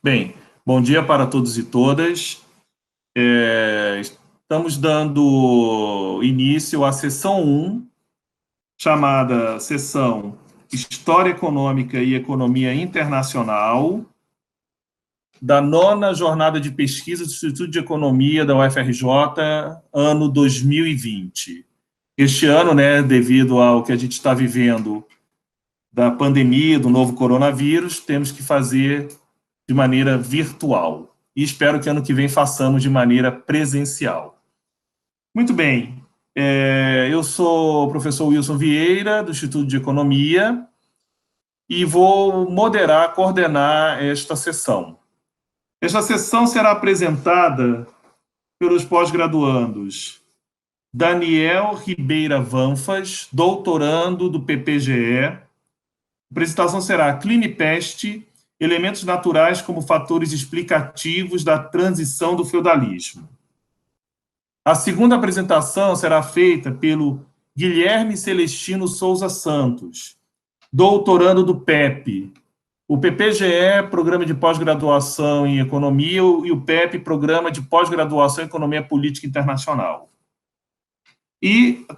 Bem, bom dia para todos e todas. Estamos dando início à sessão 1, chamada Sessão História Econômica e Economia Internacional, da 9ª Jornada de Pesquisa do Instituto de Economia da UFRJ, ano 2020. Este ano, devido ao que a gente está vivendo da pandemia, do novo coronavírus, temos que fazer de maneira virtual. E espero que ano que vem façamos de maneira presencial. Muito bem. Eu sou o professor Wilson Vieira, do Instituto de Economia, e vou coordenar esta sessão. Esta sessão será apresentada pelos pós-graduandos Daniel Ribeira Vanfas, doutorando do PPGE. A apresentação será Clinipeste, elementos naturais como fatores explicativos da transição do feudalismo. A segunda apresentação será feita pelo Guilherme Celestino Souza Santos, doutorando do PEP. O PPGE, Programa de Pós-Graduação em Economia, e o PEP, Programa de Pós-Graduação em Economia Política Internacional. E a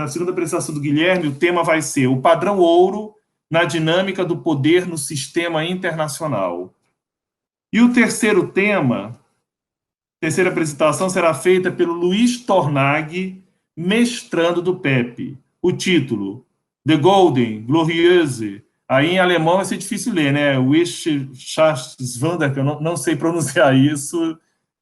segunda apresentação do Guilherme, o tema vai ser o padrão ouro na dinâmica do poder no sistema internacional. E o terceira apresentação será feita pelo Luiz Tornag, mestrando do PEP. O título, The Golden, Glorieuse, aí em alemão vai ser difícil ler, né? Wissenschaftswunder, que eu não sei pronunciar isso,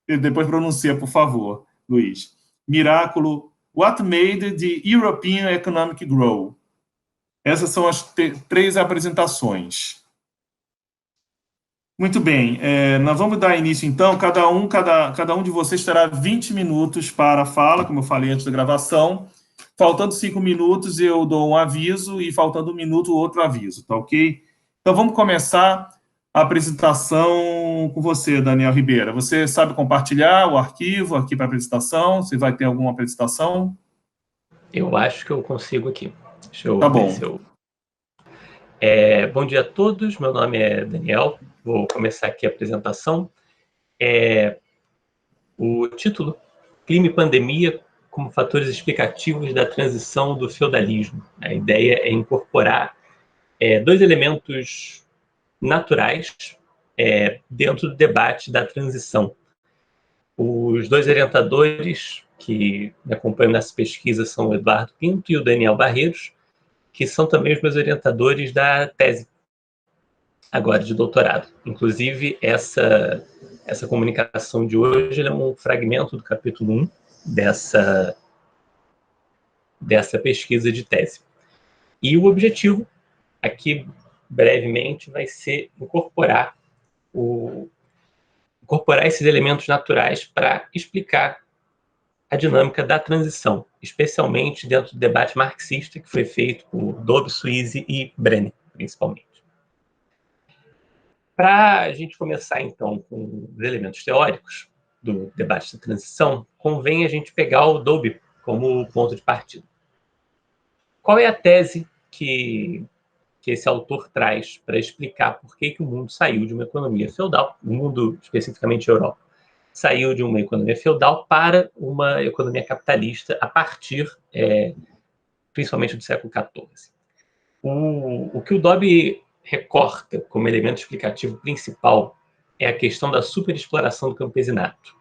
depois pronuncia, por favor, Luiz. Miraculo, What Made the European Economic Grow? Essas são as 3 apresentações. Muito bem, nós vamos dar início, então. Cada um de vocês terá 20 minutos para a fala, como eu falei antes da gravação. Faltando 5 minutos, eu dou um aviso, e faltando 1 minuto, outro aviso, tá ok? Então, vamos começar a apresentação com você, Daniel Ribeira. Você sabe compartilhar o arquivo aqui para a apresentação? Você vai ter alguma apresentação? Eu acho que eu consigo aqui. Deixa eu Tá ver bom. se eu... Bom dia a todos, meu nome é Daniel, vou começar aqui a apresentação. O título, Clima e Pandemia como fatores explicativos da transição do feudalismo. A ideia é incorporar 2 elementos naturais dentro do debate da transição. Os 2 orientadores que me acompanham nessa pesquisa são o Eduardo Pinto e o Daniel Barreiros, que são também os meus orientadores da tese, agora de doutorado. Inclusive, essa comunicação de hoje é um fragmento do capítulo 1 dessa pesquisa de tese. E o objetivo, aqui brevemente, vai ser incorporar esses elementos naturais para explicar a dinâmica da transição, especialmente dentro do debate marxista que foi feito por Dobbe, Suisse e Brenner, principalmente. Para a gente começar, então, com os elementos teóricos do debate da transição, convém a gente pegar o Dobbe como ponto de partida. Qual é a tese que esse autor traz para explicar por que o mundo saiu de uma economia feudal, o mundo, especificamente a Europa, saiu de uma economia feudal para uma economia capitalista a partir, principalmente, do século XIV. O que o Dobbe recorta como elemento explicativo principal é a questão da superexploração do campesinato.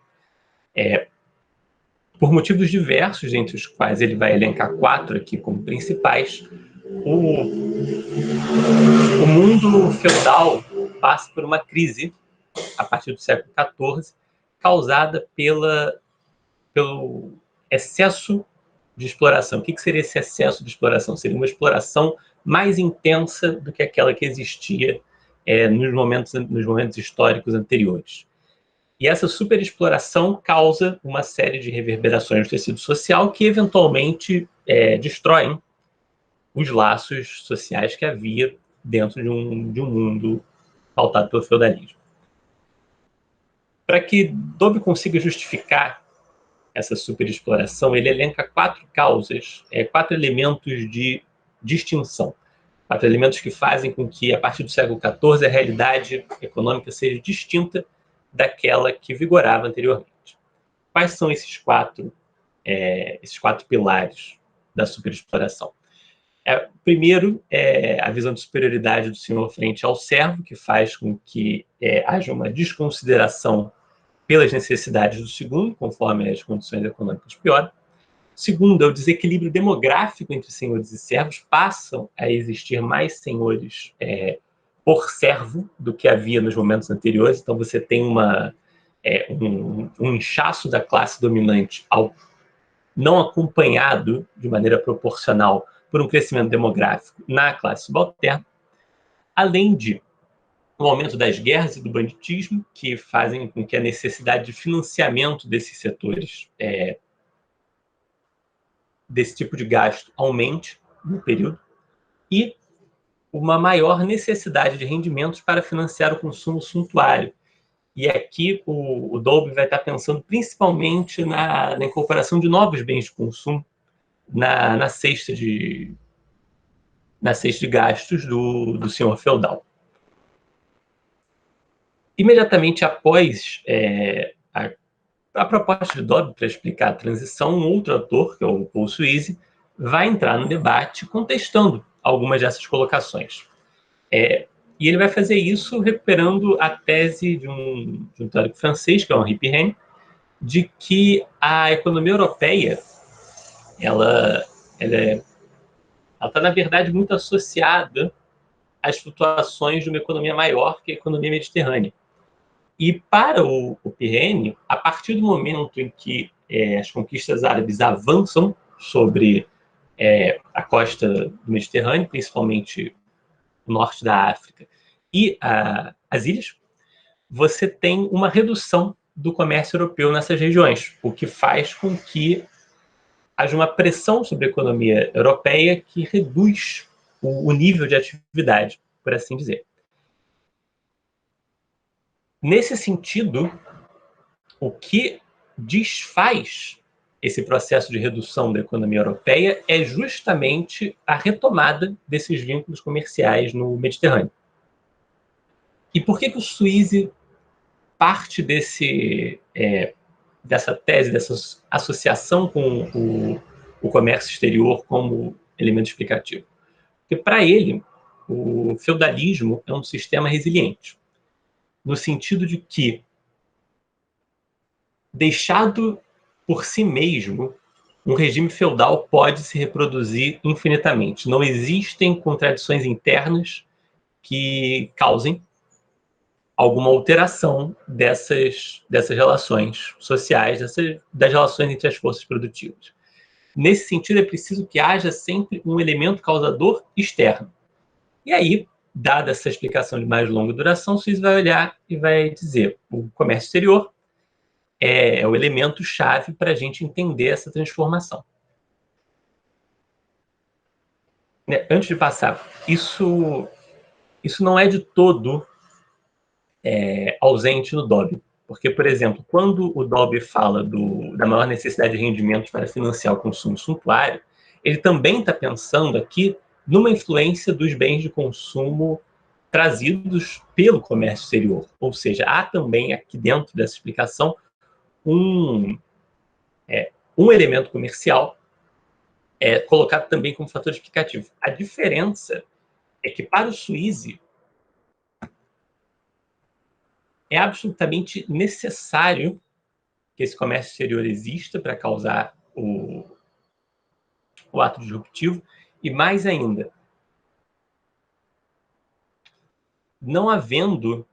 Por motivos diversos, entre os quais ele vai elencar 4 aqui como principais, o mundo feudal passa por uma crise a partir do século XIV, causada pelo excesso de exploração. O que seria esse excesso de exploração? Seria uma exploração mais intensa do que aquela que existia nos momentos históricos anteriores. E essa superexploração causa uma série de reverberações no tecido social que, eventualmente, destroem os laços sociais que havia dentro de um mundo pautado pelo feudalismo. Para que Dobbe consiga justificar essa superexploração, ele elenca 4 causas, 4 elementos de distinção. 4 elementos que fazem com que, a partir do século XIV, a realidade econômica seja distinta daquela que vigorava anteriormente. Quais são esses quatro pilares da superexploração? Primeiro, a visão de superioridade do senhor frente ao servo, que faz com que haja uma desconsideração pelas necessidades do segundo, conforme as condições econômicas pioram. Segundo, é o desequilíbrio demográfico entre senhores e servos. Passam a existir mais senhores por servo do que havia nos momentos anteriores. Então, você tem um inchaço da classe dominante não acompanhado de maneira proporcional por um crescimento demográfico na classe subalterna, além de o aumento das guerras e do banditismo, que fazem com que a necessidade de financiamento desses setores, desse tipo de gasto, aumente no período, e uma maior necessidade de rendimentos para financiar o consumo suntuário. E aqui o Dowlby vai estar pensando principalmente na incorporação de novos bens de consumo na cesta de gastos do senhor feudal. Imediatamente após a proposta de Dowlby para explicar a transição, um outro autor, que é o Paul Suisse, vai entrar no debate contestando algumas dessas colocações. E ele vai fazer isso recuperando a tese de um teórico francês, que é Henri Pirenne, de que a economia europeia ela está, na verdade, muito associada às flutuações de uma economia maior que a economia mediterrânea. E para o Pirenne, a partir do momento em que as conquistas árabes avançam sobre a costa do Mediterrâneo, principalmente o norte da África e as ilhas, você tem uma redução do comércio europeu nessas regiões, o que faz com que haja uma pressão sobre a economia europeia que reduz o nível de atividade, por assim dizer. Nesse sentido, o que desfaz esse processo de redução da economia europeia é justamente a retomada desses vínculos comerciais no Mediterrâneo. E por que o Suisse parte dessa tese, dessa associação com o comércio exterior como elemento explicativo? Porque, para ele, o feudalismo é um sistema resiliente, no sentido de que, deixado por si mesmo, um regime feudal pode se reproduzir infinitamente. Não existem contradições internas que causem alguma alteração dessas relações sociais, das relações entre as forças produtivas. Nesse sentido, é preciso que haja sempre um elemento causador externo. E aí, dada essa explicação de mais longa duração, o Suisse vai olhar e vai dizer: o comércio exterior é o elemento-chave para a gente entender essa transformação. Antes de passar, isso não é de todo ausente no Dowlby. Porque, por exemplo, quando o Dowlby fala da maior necessidade de rendimentos para financiar o consumo suntuário, ele também está pensando aqui numa influência dos bens de consumo trazidos pelo comércio exterior. Ou seja, há também aqui dentro dessa explicação um elemento comercial colocado também como fator explicativo. A diferença é que, para o Suisse, é absolutamente necessário que esse comércio exterior exista para causar o ato disruptivo, e mais ainda, não havendo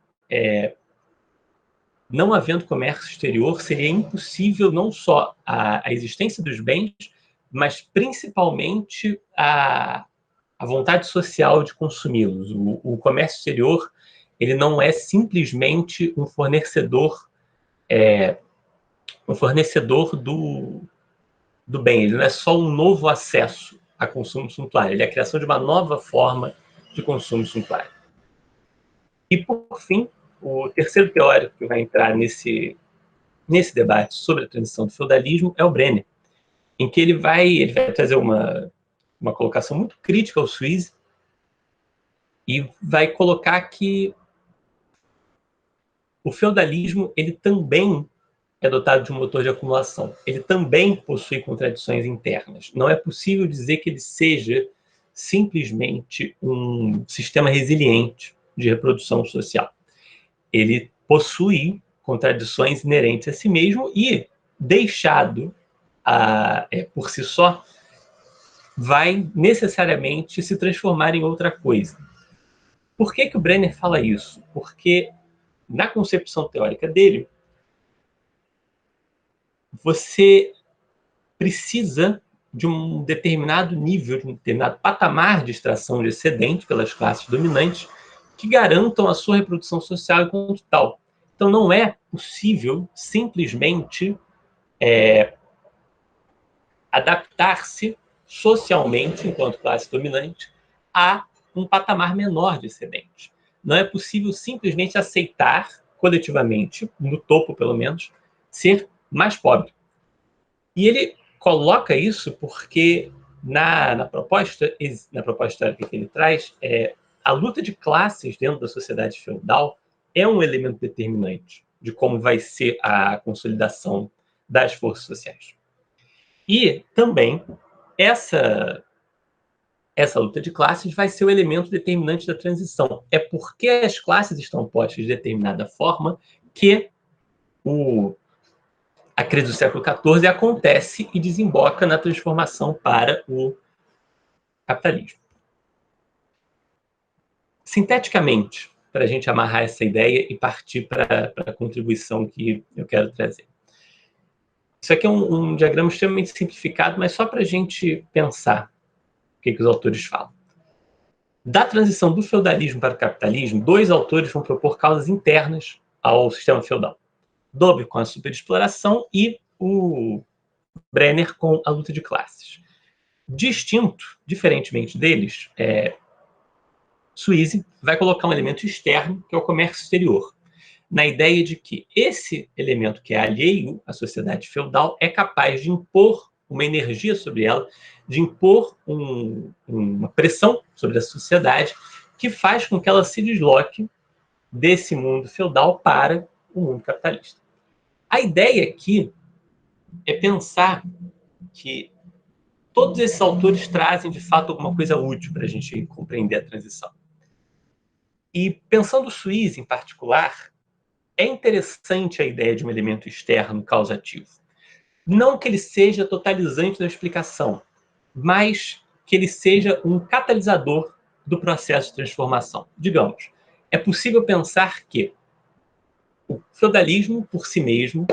comércio exterior, seria impossível não só a existência dos bens, mas principalmente a vontade social de consumi-los. O comércio exterior, ele não é simplesmente um fornecedor do bem, ele não é só um novo acesso a consumo suntuário, ele é a criação de uma nova forma de consumo suntuário. E, por fim, o terceiro teórico que vai entrar nesse debate sobre a transição do feudalismo é o Brenner, em que ele vai trazer uma colocação muito crítica ao Suisse, e vai colocar que o feudalismo ele também é dotado de um motor de acumulação. Ele também possui contradições internas. Não é possível dizer que ele seja simplesmente um sistema resiliente de reprodução social. Ele possui contradições inerentes a si mesmo e, deixado por si só, vai necessariamente se transformar em outra coisa. Por que o Brenner fala isso? Porque, na concepção teórica dele, você precisa de um determinado nível, de um determinado patamar de extração de excedente pelas classes dominantes que garantam a sua reprodução social enquanto tal. Então, não é possível simplesmente adaptar-se socialmente, enquanto classe dominante, a um patamar menor de excedente. Não é possível simplesmente aceitar, coletivamente, no topo pelo menos, ser mais pobre. E ele coloca isso porque na proposta teórica que ele traz, a luta de classes dentro da sociedade feudal é um elemento determinante de como vai ser a consolidação das forças sociais. E também essa luta de classes vai ser o elemento determinante da transição. É porque as classes estão postas de determinada forma que a crise do século XIV acontece e desemboca na transformação para o capitalismo. Sinteticamente, para a gente amarrar essa ideia e partir para a contribuição que eu quero trazer. Isso aqui é um diagrama extremamente simplificado, mas só para a gente pensar o que os autores falam. Da transição do feudalismo para o capitalismo, dois autores vão propor causas internas ao sistema feudal. Dobre com a superexploração e o Brenner com a luta de classes. Diferentemente deles, Suize vai colocar um elemento externo, que é o comércio exterior, na ideia de que esse elemento que é alheio à sociedade feudal é capaz de impor uma energia sobre ela, de impor uma pressão sobre a sociedade que faz com que ela se desloque desse mundo feudal para o mundo capitalista. A ideia aqui é pensar que todos esses autores trazem, de fato, alguma coisa útil para a gente compreender a transição. E pensando o Suize em particular, é interessante a ideia de um elemento externo causativo. Não que ele seja totalizante da explicação, mas que ele seja um catalisador do processo de transformação. Digamos, é possível pensar que o feudalismo, por si mesmo,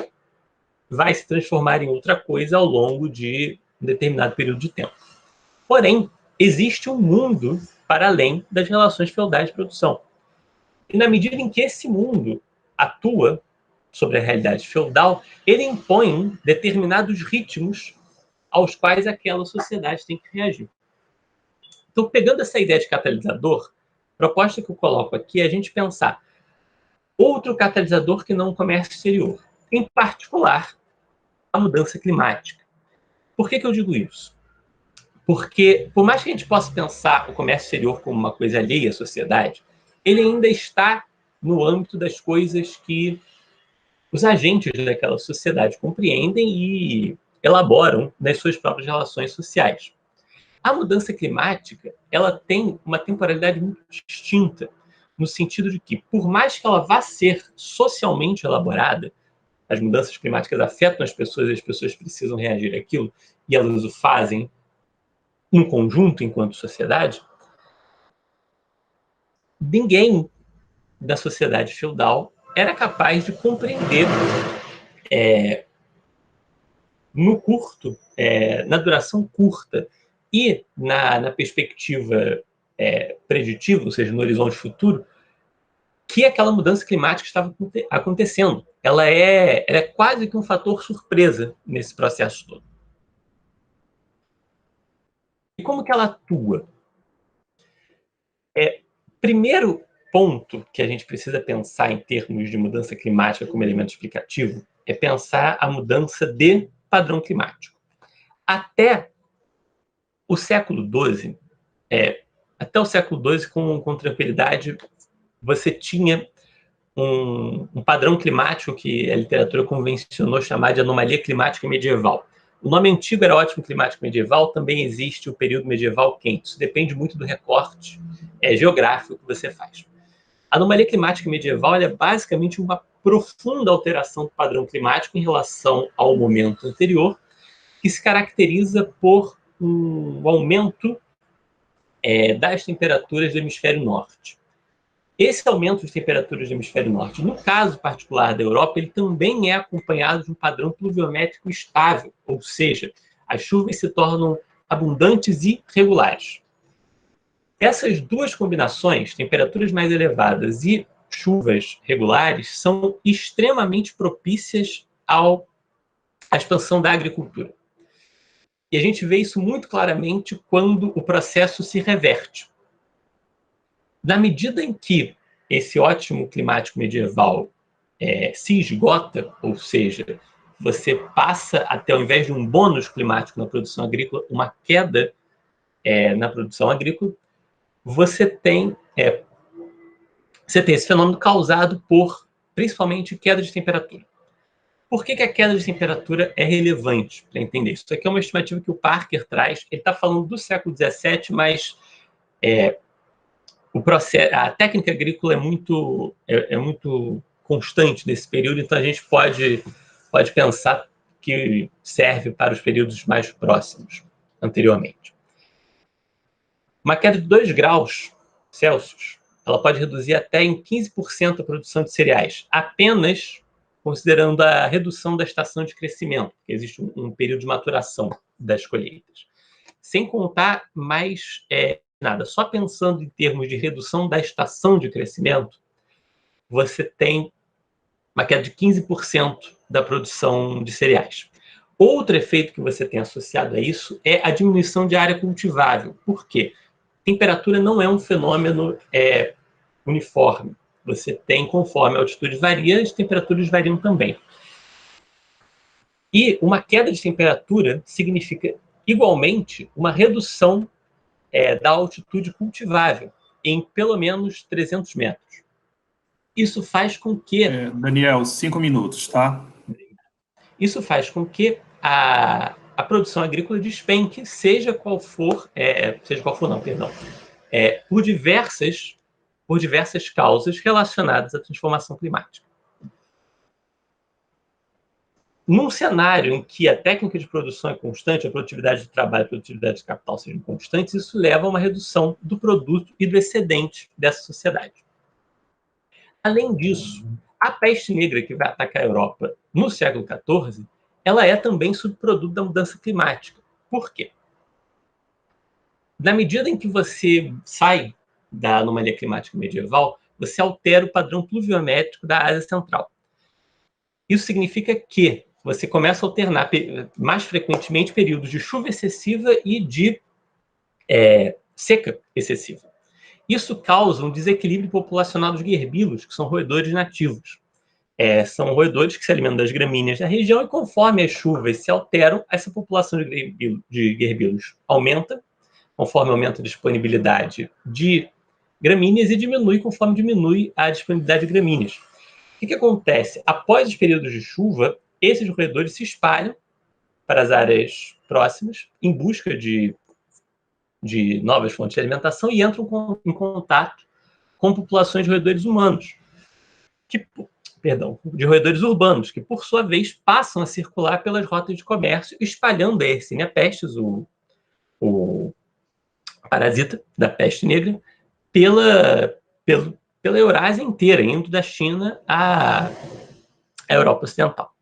vai se transformar em outra coisa ao longo de um determinado período de tempo. Porém, existe um mundo para além das relações feudais de produção. E na medida em que esse mundo atua sobre a realidade feudal, ele impõe determinados ritmos aos quais aquela sociedade tem que reagir. Então, pegando essa ideia de catalisador, a proposta que eu coloco aqui é a gente pensar outro catalisador que não o comércio exterior, em particular, a mudança climática. Por que eu digo isso? Porque, por mais que a gente possa pensar o comércio exterior como uma coisa alheia à sociedade, ele ainda está no âmbito das coisas que os agentes daquela sociedade compreendem e elaboram nas suas próprias relações sociais. A mudança climática, ela tem uma temporalidade muito distinta, no sentido de que, por mais que ela vá ser socialmente elaborada, as mudanças climáticas afetam as pessoas e as pessoas precisam reagir àquilo, e elas o fazem em conjunto enquanto sociedade, ninguém da sociedade feudal era capaz de compreender no curto, na duração curta e na perspectiva preditiva, ou seja, no horizonte futuro, que aquela mudança climática estava acontecendo. Ela é quase que um fator surpresa nesse processo todo. E como que ela atua? Primeiro ponto que a gente precisa pensar em termos de mudança climática como elemento explicativo é pensar a mudança de padrão climático. Até o século XII, até o século XII, com tranquilidade, você tinha um padrão climático que a literatura convencionou chamar de anomalia climática medieval. O nome antigo era ótimo climático medieval, também existe o período medieval quente. Isso depende muito do recorte geográfico que você faz. A anomalia climática medieval é basicamente uma profunda alteração do padrão climático em relação ao momento anterior, que se caracteriza por um aumento das temperaturas do hemisfério norte. Esse aumento de temperaturas do hemisfério norte, no caso particular da Europa, ele também é acompanhado de um padrão pluviométrico estável, ou seja, as chuvas se tornam abundantes e regulares. Essas duas combinações, temperaturas mais elevadas e chuvas regulares, são extremamente propícias à expansão da agricultura. E a gente vê isso muito claramente quando o processo se reverte. Na medida em que esse ótimo climático medieval se esgota, ou seja, você passa a ter, ao invés de um bônus climático na produção agrícola, uma queda na produção agrícola, você tem esse fenômeno causado por, principalmente, queda de temperatura. Por que a queda de temperatura é relevante para entender isso? Isso aqui é uma estimativa que o Parker traz. Ele está falando do século XVII, mas o processo, a técnica agrícola é muito constante nesse período, então a gente pode pensar que serve para os períodos mais próximos, anteriormente. Uma queda de 2 graus Celsius, ela pode reduzir até em 15% a produção de cereais, apenas considerando a redução da estação de crescimento, que existe um período de maturação das colheitas. Sem contar mais nada, só pensando em termos de redução da estação de crescimento, você tem uma queda de 15% da produção de cereais. Outro efeito que você tem associado a isso é a diminuição de área cultivável. Por quê? Temperatura não é um fenômeno uniforme. Você tem, conforme a altitude varia, as temperaturas variam também. E uma queda de temperatura significa, igualmente, uma redução da altitude cultivável em pelo menos 300 metros. Isso faz com que... Daniel, 5 minutos, tá? Isso faz com que a produção agrícola despenque, seja qual for não, perdão, por diversas causas relacionadas à transformação climática. Num cenário em que a técnica de produção é constante, a produtividade de trabalho e a produtividade de capital sejam constantes, isso leva a uma redução do produto e do excedente dessa sociedade. Além disso, a peste negra que vai atacar a Europa no século XIV, ela é também subproduto da mudança climática. Por quê? Na medida em que você sai da anomalia climática medieval, você altera o padrão pluviométrico da Ásia Central. Isso significa que você começa a alternar mais frequentemente períodos de chuva excessiva e de seca excessiva. Isso causa um desequilíbrio populacional dos guerbilos, que são roedores nativos. São roedores que se alimentam das gramíneas da região e, conforme as chuvas se alteram, essa população de guerbilos aumenta, conforme aumenta a disponibilidade de gramíneas, e diminui conforme diminui a disponibilidade de gramíneas. O que acontece? Após os períodos de chuva, esses roedores se espalham para as áreas próximas em busca de novas fontes de alimentação e entram em contato com populações de roedores humanos, de roedores urbanos, que, por sua vez, passam a circular pelas rotas de comércio, espalhando a Yersinia pestis, o parasita da peste negra, pela Eurásia inteira, indo da China à Europa Ocidental.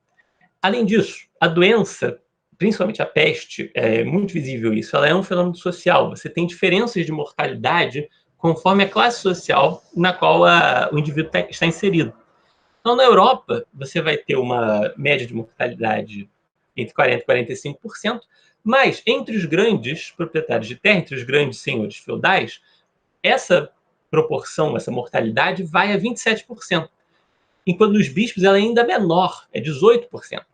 Além disso, a doença, principalmente a peste, é muito visível isso, ela é um fenômeno social. Você tem diferenças de mortalidade conforme a classe social na qual o indivíduo está inserido. Então, na Europa, você vai ter uma média de mortalidade entre 40% e 45%, mas entre os grandes proprietários de terra, entre os grandes senhores feudais, essa proporção, essa mortalidade vai a 27%. Enquanto nos bispos ela é ainda menor, é 18%.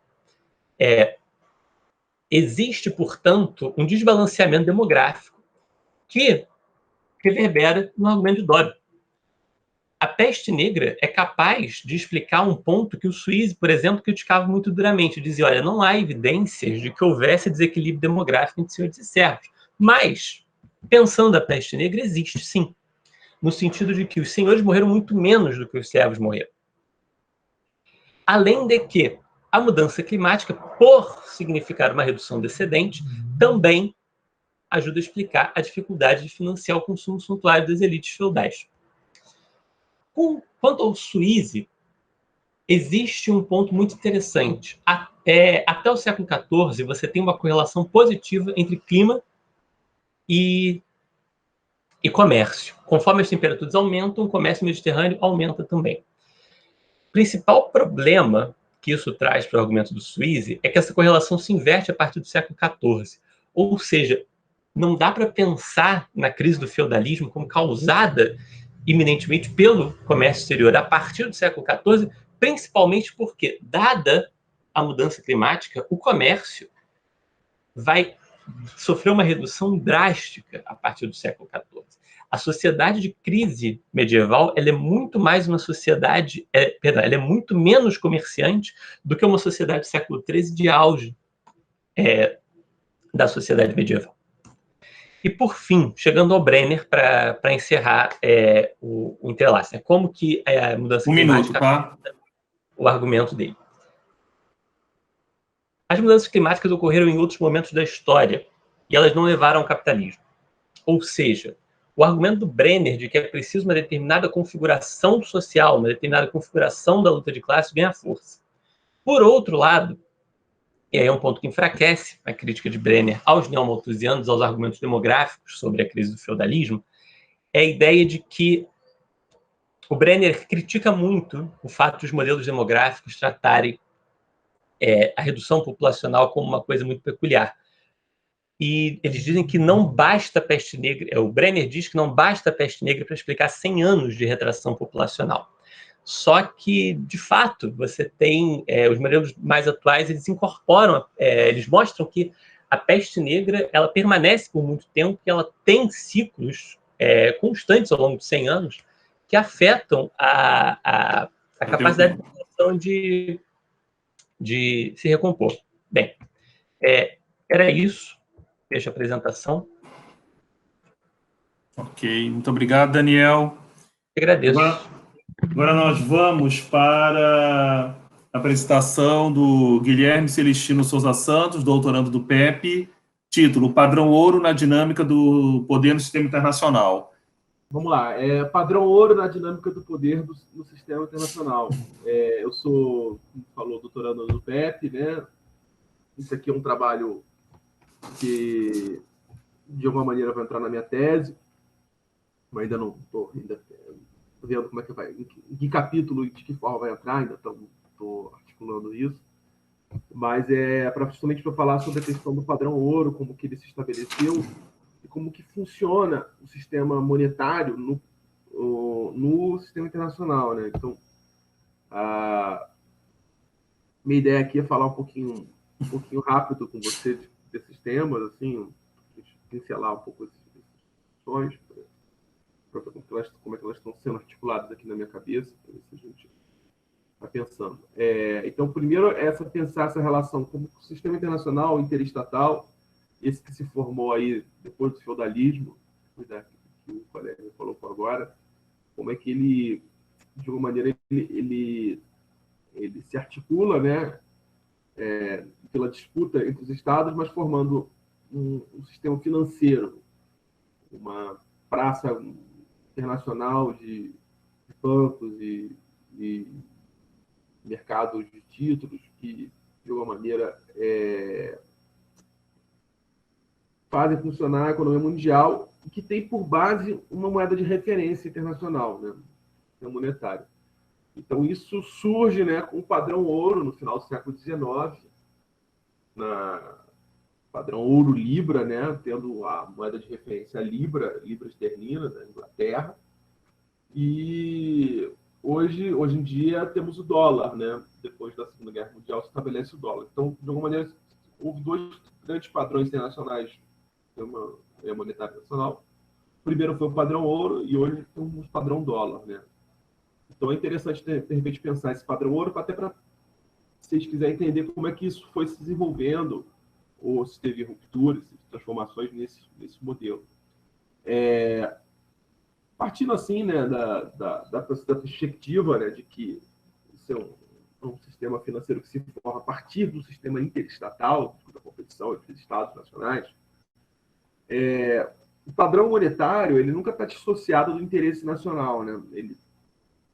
Existe, portanto, um desbalanceamento demográfico que reverbera no argumento de Dobbs. A peste negra é capaz de explicar um ponto que o Sweezy, por exemplo, criticava muito duramente. Dizia, olha, não há evidências de que houvesse desequilíbrio demográfico entre senhores e servos. Mas, pensando a peste negra, existe sim. No sentido de que os senhores morreram muito menos do que os servos morreram. Além de que a mudança climática, por significar uma redução do excedente, também ajuda a explicar a dificuldade de financiar o consumo suntuário das elites feudais. Quanto ao Sweezy, existe um ponto muito interessante. Até o século XIV, você tem uma correlação positiva entre clima e comércio. Conforme as temperaturas aumentam, o comércio mediterrâneo aumenta também. O principal problema que isso traz para o argumento do Sweezy é que essa correlação se inverte a partir do século XIV. Ou seja, não dá para pensar na crise do feudalismo como causada iminentemente pelo comércio exterior a partir do século XIV, principalmente porque, dada a mudança climática, o comércio vai sofrer uma redução drástica a partir do século XIV. A sociedade de crise medieval ela é muito mais uma sociedade, ela é muito menos comerciante do que uma sociedade do século XIII de auge da sociedade medieval. E, por fim, chegando ao Brenner, para encerrar o entrelace, como que a mudança climática afeta o argumento dele. As mudanças climáticas ocorreram em outros momentos da história e elas não levaram ao capitalismo. Ou seja, o argumento do Brenner de que é preciso uma determinada configuração social, uma determinada configuração da luta de classe ganha força. Por outro lado, e aí é um ponto que enfraquece a crítica de Brenner aos neomalthusianos, aos argumentos demográficos sobre a crise do feudalismo, é a ideia de que o Brenner critica muito o fato dos modelos demográficos tratarem a redução populacional como uma coisa muito peculiar. E eles dizem que não basta a peste negra, o Brenner diz que não basta a peste negra para explicar 100 anos de retração populacional. Só que, de fato, você tem os modelos mais atuais, eles incorporam, eles mostram que a peste negra ela permanece por muito tempo e ela tem ciclos constantes ao longo de 100 anos que afetam a capacidade da população de se recompor. Bem, era isso. Fecha a apresentação. Ok, muito obrigado, Daniel. Eu agradeço. Agora nós vamos para a apresentação do Guilherme Celestino Souza Santos, doutorando do PEP, título Padrão Ouro na dinâmica do poder no sistema internacional. Vamos lá, padrão ouro na dinâmica do poder no sistema internacional. Eu sou, como falou, doutorando no PEP, né? Isso aqui é um trabalho que, de alguma maneira, vai entrar na minha tese, mas ainda não estou vendo como é que vai, em que capítulo e de que forma vai entrar, ainda estou articulando isso. Mas justamente para falar sobre a questão do padrão ouro, como que ele se estabeleceu e como que funciona o sistema monetário no sistema internacional, né? Então, minha ideia aqui é falar um pouquinho rápido com você desses temas, assim, pincelar um pouco essas questões, como é que elas estão sendo articuladas aqui na minha cabeça, para ver se a gente está pensando. Então, primeiro, pensar essa relação como o sistema internacional interestatal, esse que se formou aí depois do feudalismo, né, que o colega me colocou agora, como é que ele, de alguma maneira, ele se articula, né, pela disputa entre os estados, mas formando um sistema financeiro, uma praça internacional de bancos e mercados de títulos que, de alguma maneira, fazem funcionar a economia mundial e que tem por base uma moeda de referência internacional, né, monetário. Então, isso surge, né, com o padrão ouro no final do século XIX, padrão ouro-libra, né, tendo a moeda de referência a libra esterlina, da Inglaterra. E hoje em dia, temos o dólar, né, depois da Segunda Guerra Mundial, se estabelece o dólar. Então, de alguma maneira, houve dois grandes padrões internacionais, uma monetária nacional, primeiro foi o padrão ouro e hoje temos o padrão dólar, né? Então é interessante, de repente, pensar esse padrão ouro, até para, se vocês quiserem entender como é que isso foi se desenvolvendo, ou se teve rupturas, transformações nesse modelo. Partindo assim, né, da perspectiva, né, de que isso é um sistema financeiro que se forma a partir do sistema interestatal, da competição entre os Estados nacionais, o padrão monetário ele nunca está dissociado do interesse nacional, né? Ele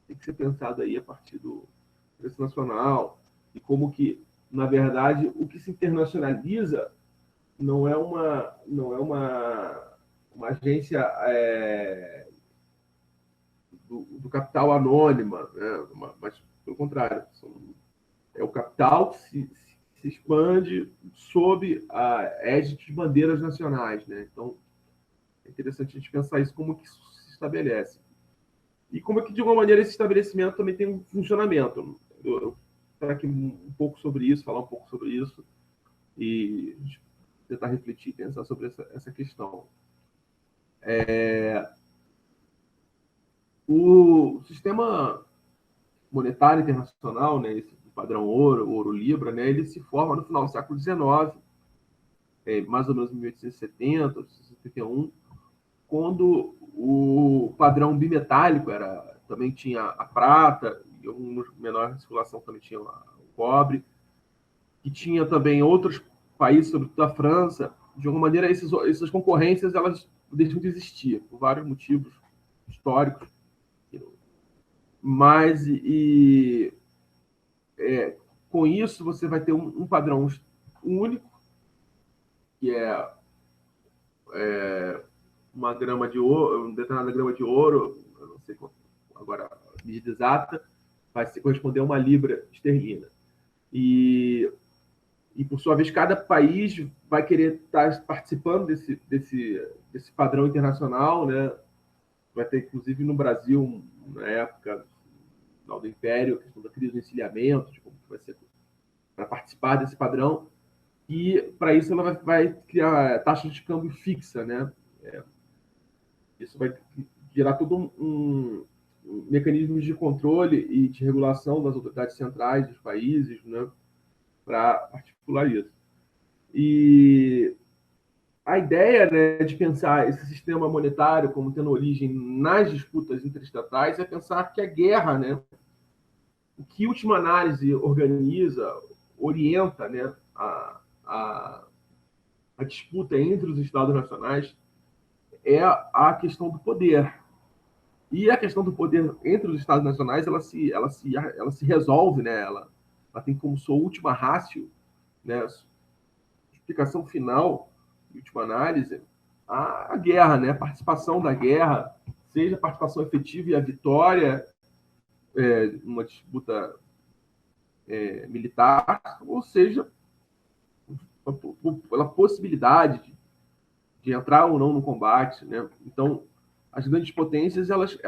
tem que ser pensado aí a partir do interesse nacional e como que, na verdade, o que se internacionaliza não é uma agência do capital anônima, né? Mas, pelo contrário, é o capital que se expande sob a égide de bandeiras nacionais, né? Então, é interessante a gente pensar isso, como que isso se estabelece. E como é que, de alguma maneira, esse estabelecimento também tem um funcionamento. Eu vou aqui um pouco sobre isso, falar um pouco sobre isso, e tentar refletir, pensar sobre essa questão. O sistema monetário internacional, né, esse padrão ouro, ouro-libra, né, ele se forma no final do século XIX, mais ou menos em 1870, 1871, quando o padrão bimetálico também tinha a prata, e alguns menores circulação também tinha o cobre, que tinha também outros países, sobretudo a França. De alguma maneira, essas concorrências elas deixam de existir, por vários motivos históricos. Mas, com isso, você vai ter um padrão único, que é uma grama de ouro, uma determinada grama de ouro, eu não sei agora a medida exata, vai se corresponder a uma libra esterlina. E por sua vez, cada país vai querer estar participando desse padrão internacional, né? Vai ter, inclusive, no Brasil, na época do Império, a questão da crise do encilhamento, de como vai ser para participar desse padrão. E, para isso, ela vai criar taxa de câmbio fixa, né? Isso vai gerar todo um mecanismo de controle e de regulação das autoridades centrais dos países, né? Para articular isso. E a ideia, né, de pensar esse sistema monetário como tendo origem nas disputas interestatais é pensar que a guerra, né, o que, última análise, organiza, orienta, né, a disputa entre os Estados nacionais é a questão do poder. E a questão do poder entre os Estados nacionais ela se resolve, né, ela tem como sua última ratio, né, explicação final, última análise, a guerra, né? A participação da guerra, seja a participação efetiva e a vitória numa disputa militar, ou seja, pela possibilidade de entrar ou não no combate, né? Então, as grandes potências elas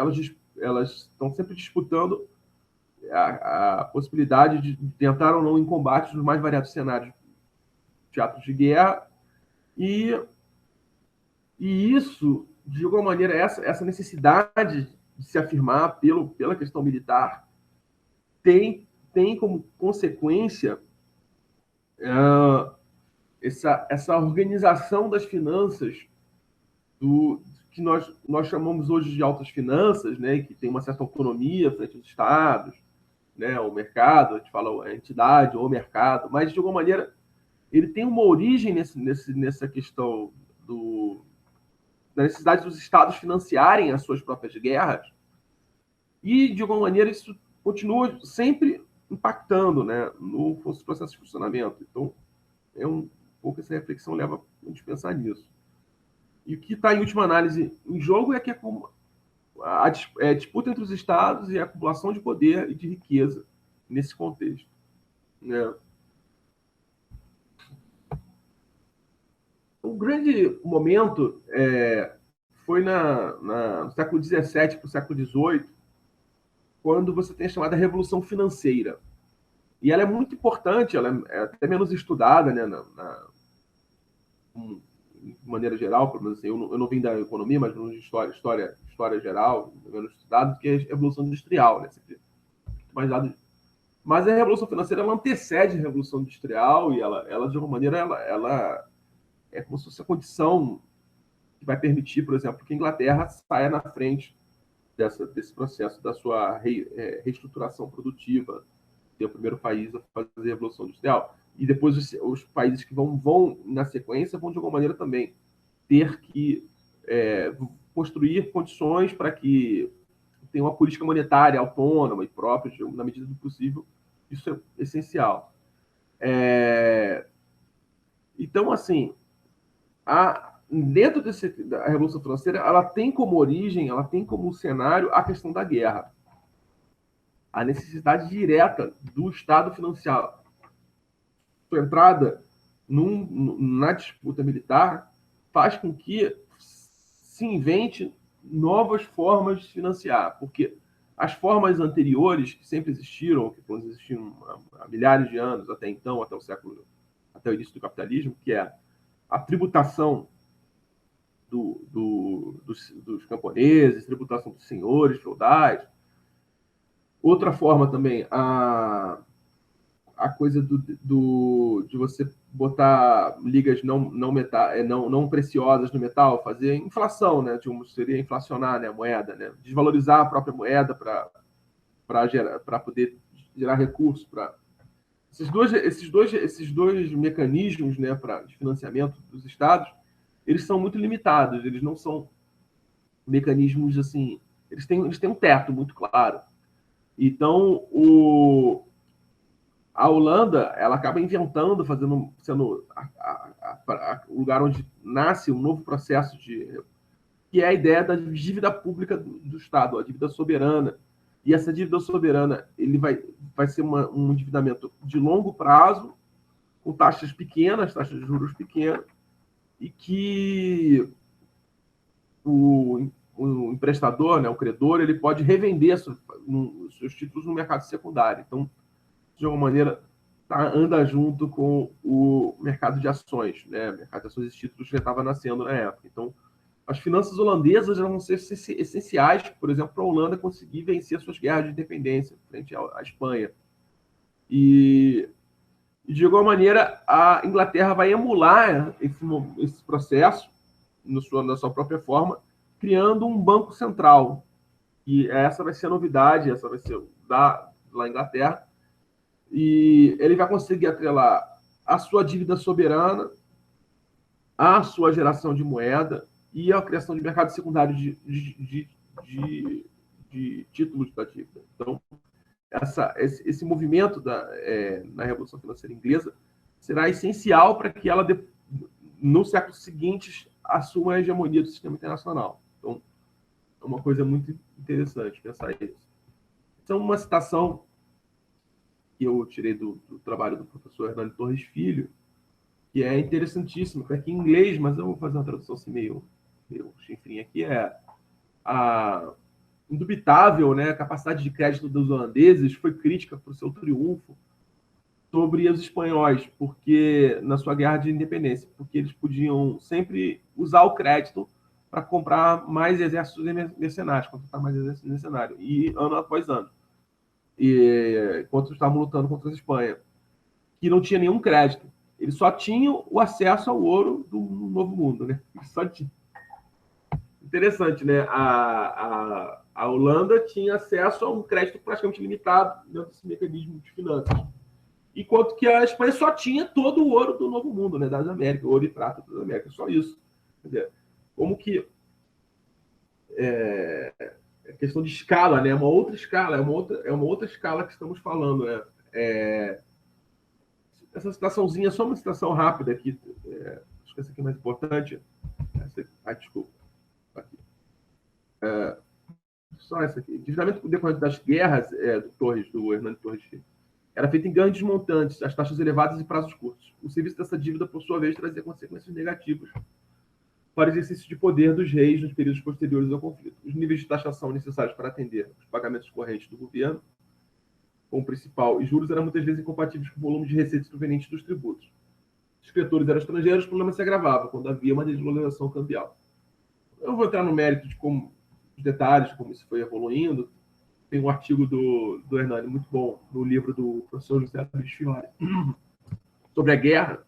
estão sempre disputando a possibilidade de entrar ou não em combate nos mais variados cenários, teatros de guerra. E isso, de alguma maneira, essa necessidade de se afirmar pela questão militar tem como consequência essa organização das finanças que nós chamamos hoje de altas finanças, né, que tem uma certa autonomia frente aos estados, né, o mercado, a gente fala a entidade ou o mercado, mas, de alguma maneira, ele tem uma origem nessa questão da necessidade dos estados financiarem as suas próprias guerras, e, de alguma maneira, isso continua sempre impactando, né, no processo de funcionamento. Então, um pouco essa reflexão leva a gente pensar nisso. E o que está, em última análise, em jogo é que a disputa entre os estados e a acumulação de poder e de riqueza nesse contexto, né? O grande momento foi no século XVII para o século XVIII, quando você tem a chamada Revolução Financeira. E ela é muito importante, ela é até menos estudada, né, de maneira geral, pelo menos assim, eu não vim da economia, mas de história geral, menos estudado, que é a Revolução Industrial, né? Mais dado. Mas a Revolução Financeira, ela antecede a Revolução Industrial e ela de alguma maneira, ela é como se fosse a condição que vai permitir, por exemplo, que a Inglaterra saia na frente desse processo da sua reestruturação produtiva, ser o primeiro país a fazer a Revolução Industrial. E depois os países que vão na sequência, vão de alguma maneira também ter que construir condições para que tenha uma política monetária autônoma e própria, na medida do possível. Isso é essencial. Então, assim, dentro da Revolução Financeira, ela tem como origem, ela tem como cenário a questão da guerra. A necessidade direta do Estado financiar sua entrada na disputa militar faz com que se invente novas formas de financiar, porque as formas anteriores, que sempre existiram, que existiam há milhares de anos, até então, até o início do capitalismo, que é a tributação dos camponeses, tributação dos senhores feudais. Outra forma também, a coisa de você botar ligas não preciosas no metal, fazer inflação, né? Seria inflacionar, né, a moeda, né? Desvalorizar a própria moeda para poder gerar recursos. Esses dois mecanismos, né, de financiamento dos estados, eles são muito limitados, eles não são mecanismos assim, eles têm um teto muito claro. Então, a Holanda, ela acaba inventando, sendo o lugar onde nasce um novo processo que é a ideia da dívida pública do Estado, a dívida soberana. E essa dívida soberana, ele vai ser um endividamento de longo prazo, com taxas pequenas, taxas de juros pequenas, e que o emprestador, né, o credor, ele pode revender seus títulos no mercado secundário. Então, de alguma maneira, anda junto com o mercado de ações, né? O mercado de ações e títulos já estava nascendo na época. Então, as finanças holandesas vão ser essenciais, por exemplo, para a Holanda conseguir vencer suas guerras de independência frente à Espanha. E de alguma maneira, a Inglaterra vai emular esse processo na sua própria forma, criando um banco central. E essa vai ser a novidade, essa vai ser lá na Inglaterra. E ele vai conseguir atrelar a sua dívida soberana, a sua geração de moeda e a criação de mercado secundário de títulos da dívida. Então, esse movimento na Revolução Financeira Inglesa será essencial para que ela, no século seguinte, assuma a hegemonia do sistema internacional. Então, é uma coisa muito interessante pensar isso. Então, uma citação que eu tirei do trabalho do professor Hernani Torres Filho, que é interessantíssimo, que é aqui em inglês, mas eu vou fazer uma tradução assim meio chinfrinha aqui, a indubitável, né, a capacidade de crédito dos holandeses foi crítica para o seu triunfo sobre os espanhóis, porque na sua guerra de independência, porque eles podiam sempre usar o crédito para comprar mais exércitos mercenários, contratar mais exércitos mercenários, e ano após ano. Enquanto estavam lutando contra a Espanha, que não tinha nenhum crédito. Eles só tinham o acesso ao ouro do Novo Mundo, né? Só tinha. Interessante, né? A Holanda tinha acesso a um crédito praticamente limitado dentro desse mecanismo de finanças. Enquanto que a Espanha só tinha todo o ouro do Novo Mundo, né? Das Américas, ouro e prata das Américas, só isso. Quer dizer, como que a questão de escala, né? É uma outra escala, é uma outra escala que estamos falando, né? Essa citaçãozinha, só uma citação rápida aqui, acho que essa aqui é mais importante. Desculpa. Aqui. Só essa aqui. Endividamento decorrente das guerras do Hernani Torres Filho era feito em grandes montantes, as taxas elevadas e prazos curtos. O serviço dessa dívida, por sua vez, trazia consequências negativas para o exercício de poder dos reis nos períodos posteriores ao conflito. Os níveis de taxação necessários para atender os pagamentos correntes do governo, como principal, e juros eram muitas vezes incompatíveis com o volume de receitas provenientes dos tributos. escritores eram estrangeiros, o problema se agravava quando havia uma desvalorização cambial. Eu vou entrar no mérito de como os detalhes, de como isso foi evoluindo. Tem um artigo do Hernani muito bom no livro do professor José Luiz Fiore sobre a guerra,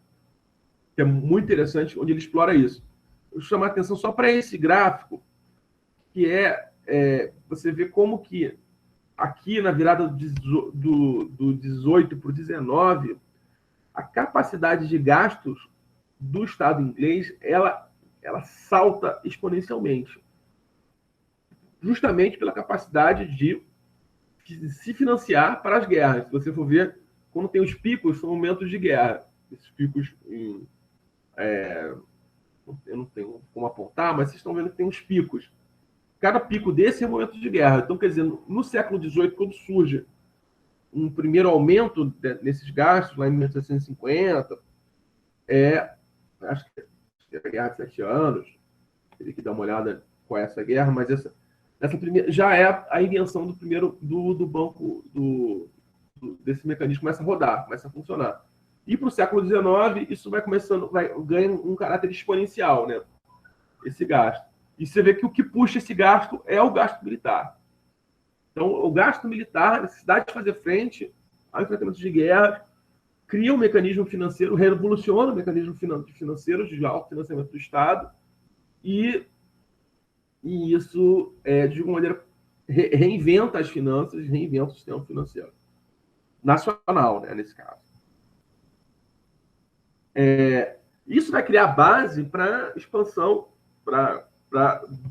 que é muito interessante, onde ele explora isso. Eu vou chamar a atenção só para esse gráfico, que você vê como que aqui na virada do 18 para o 19, a capacidade de gastos do Estado inglês ela salta exponencialmente, justamente pela capacidade de se financiar para as guerras. Se você for ver, quando tem os picos, são momentos de guerra. Esses picos, eu não tenho como apontar, mas vocês estão vendo que tem uns picos. Cada pico desse é um momento de guerra. Então, quer dizer, no século XVIII, quando surge um primeiro aumento nesses gastos, lá em 1750, acho que é a Guerra de 7 Anos, teria que dar uma olhada qual é essa guerra, mas essa primeira já é a invenção do primeiro do banco, desse mecanismo começa a rodar, começa a funcionar. E para o século XIX, isso ganha um caráter exponencial, né? Esse gasto. E você vê que o que puxa esse gasto é o gasto militar. Então, o gasto militar, a necessidade de fazer frente ao enfrentamento de guerra, cria um mecanismo financeiro, revoluciona o mecanismo financeiro de autofinanciamento do Estado, e isso, de alguma maneira, reinventa as finanças, reinventa o sistema financeiro nacional, né, nesse caso. Isso vai criar base para expansão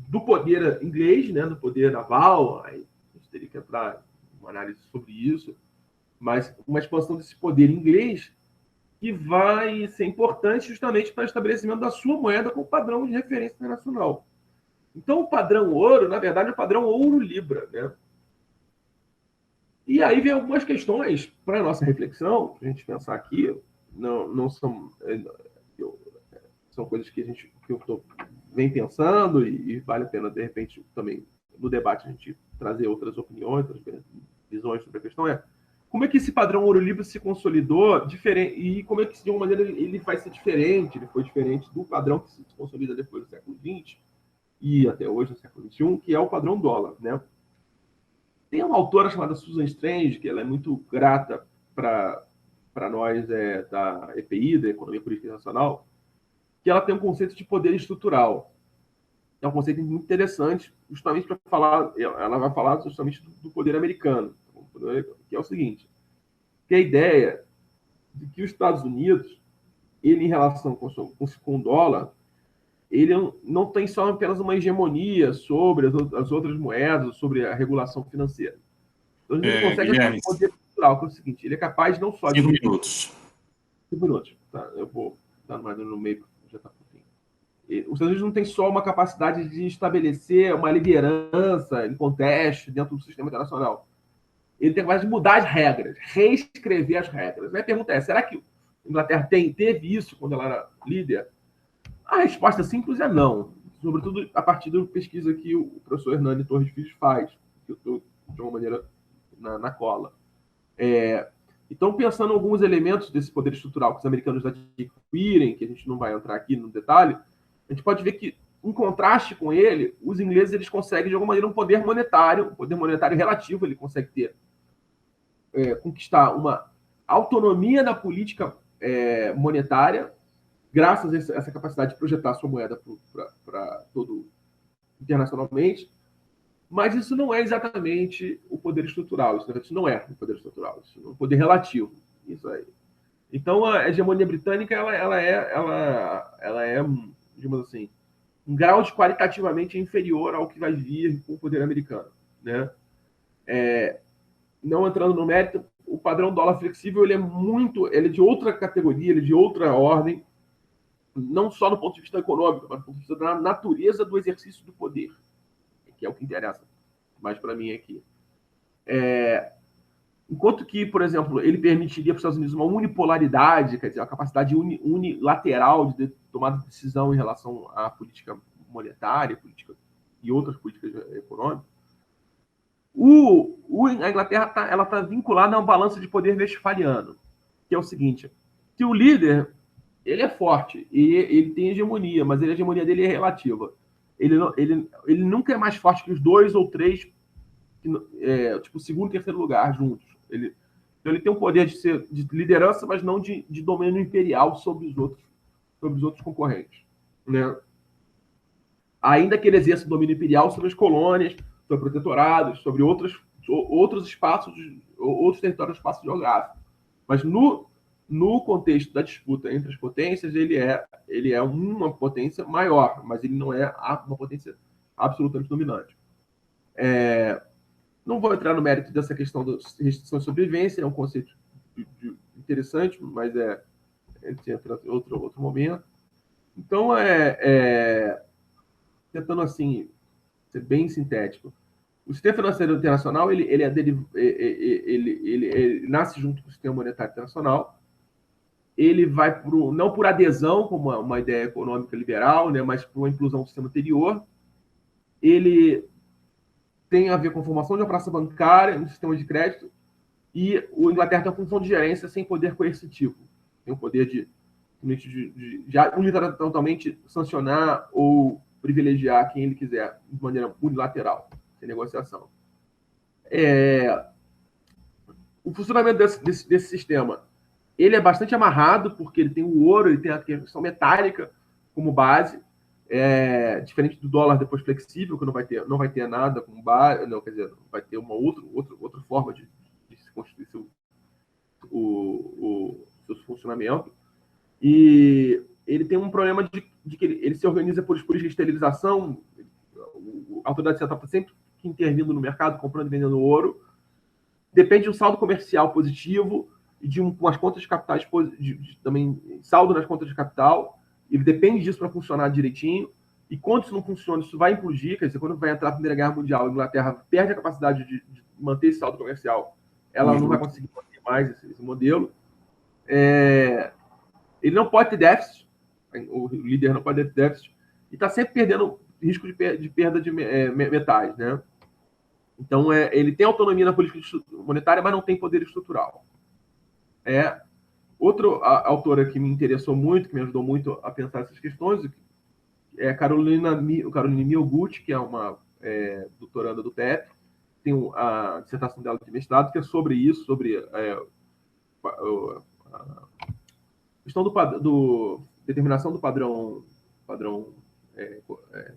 do poder inglês, né, do poder naval. Aí a gente teria que entrar em uma análise sobre isso, mas uma expansão desse poder inglês que vai ser importante justamente para o estabelecimento da sua moeda como padrão de referência internacional. Então, o padrão ouro, na verdade, é o padrão ouro-libra, né? E aí vem algumas questões para a nossa reflexão, para a gente pensar aqui, não são coisas que eu venho pensando e vale a pena, de repente, também no debate a gente trazer outras opiniões, outras visões sobre a questão. Como é que esse padrão ouro-libra se consolidou diferente, e como é que, de uma maneira, ele vai ser diferente, ele foi diferente do padrão que se consolida depois do século XX e até hoje, no século XXI, que é o padrão dólar, né? Tem uma autora chamada Susan Strange, que ela é muito grata para nós da EPI, da Economia Política Internacional, que ela tem um conceito de poder estrutural. É um conceito muito interessante, justamente para falar, ela vai falar justamente do poder americano, que é o seguinte, que a ideia de que os Estados Unidos, ele em relação com o dólar, ele não tem só apenas uma hegemonia sobre as outras moedas, sobre a regulação financeira. Então, ele consegue ter um poder estrutural, que é o seguinte, ele é capaz não só de... 5 minutos. 5 minutos. Tá, eu vou dar mais no meio, já está por fim. Os Estados Unidos não tem só uma capacidade de estabelecer uma liderança em contexto dentro do sistema internacional. Ele tem a capacidade de mudar as regras, reescrever as regras. A pergunta é, será que a Inglaterra teve isso quando ela era líder? A resposta simples é não, sobretudo a partir da pesquisa que o professor Hernani Torres Filho faz, que eu estou, de uma maneira, na cola. Então, pensando em alguns elementos desse poder estrutural que os americanos adquirem, que a gente não vai entrar aqui no detalhe, a gente pode ver que, em contraste com ele, os ingleses eles conseguem, de alguma maneira, um poder monetário relativo, ele consegue ter, conquistar uma autonomia na política monetária, graças a essa capacidade de projetar a sua moeda para todo internacionalmente, mas isso não é exatamente o poder estrutural, isso não é o poder estrutural, isso é um poder relativo. Isso aí. Então, a hegemonia britânica ela é, digamos assim, um grau de qualitativamente inferior ao que vai vir com o poder americano, né? Não entrando no mérito, o padrão dólar flexível ele é de outra categoria, ele é de outra ordem, não só do ponto de vista econômico, mas do ponto de vista da natureza do exercício do poder, que é o que interessa mais para mim aqui. Enquanto que, por exemplo, ele permitiria para os Estados Unidos uma unipolaridade, quer dizer, a capacidade unilateral de tomar decisão em relação à política monetária, política e outras políticas econômicas, a Inglaterra está vinculada a um balanço de poder westphaliano, que é o seguinte, que o líder ele é forte e ele tem hegemonia, mas a hegemonia dele é relativa. Ele nunca é mais forte que os 2 ou 3, tipo, segundo e terceiro lugar juntos. Então ele tem um poder de liderança, mas não de domínio imperial sobre os outros concorrentes, né? Ainda que ele exerça domínio imperial sobre as colônias, sobre protetorados, sobre outros espaços, outros territórios, espaços geográficos. Mas no contexto da disputa entre as potências, ele é uma potência maior, mas ele não é uma potência absolutamente dominante. Não vou entrar no mérito dessa questão da restrição de sobrevivência, é um conceito interessante, mas a gente entra em outro momento. Então, tentando assim ser bem sintético, o sistema financeiro internacional ele nasce junto com o sistema monetário internacional. Ele vai não por adesão, como uma ideia econômica liberal, né, mas por uma inclusão do sistema anterior. Ele tem a ver com a formação de uma praça bancária no sistema de crédito, e o Inglaterra tem uma função de gerência sem poder coercitivo. Tem o poder de unilateralmente sancionar ou privilegiar quem ele quiser, de maneira unilateral, sem negociação. O funcionamento desse sistema, ele é bastante amarrado, porque ele tem o ouro, ele tem a questão metálica como base, diferente do dólar depois flexível, que não vai ter nada como base, não, quer dizer, vai ter uma outra forma de se constituir o seu funcionamento. E ele tem um problema de que ele se organiza por políticas de esterilização. A autoridade central está sempre intervindo no mercado, comprando e vendendo ouro. Depende de um saldo comercial positivo e de umas contas de capitais, também saldo nas contas de capital. Ele depende disso para funcionar direitinho. E quando isso não funciona, isso vai implodir. Quer dizer, quando vai entrar a Primeira Guerra Mundial, a Inglaterra perde a capacidade de manter esse saldo comercial. Ela não vai conseguir manter mais esse modelo. Ele não pode ter déficit, o líder não pode ter déficit, e está sempre perdendo risco de perda de metais, né? Então, ele tem autonomia na política monetária, mas não tem poder estrutural. Outra autora que me interessou muito, que me ajudou muito a pensar essas questões, é a Caroline Miyoguchi, que é uma doutoranda do Petro. Tem a dissertação dela de mestrado, que é sobre isso, sobre a questão do determinação do padrão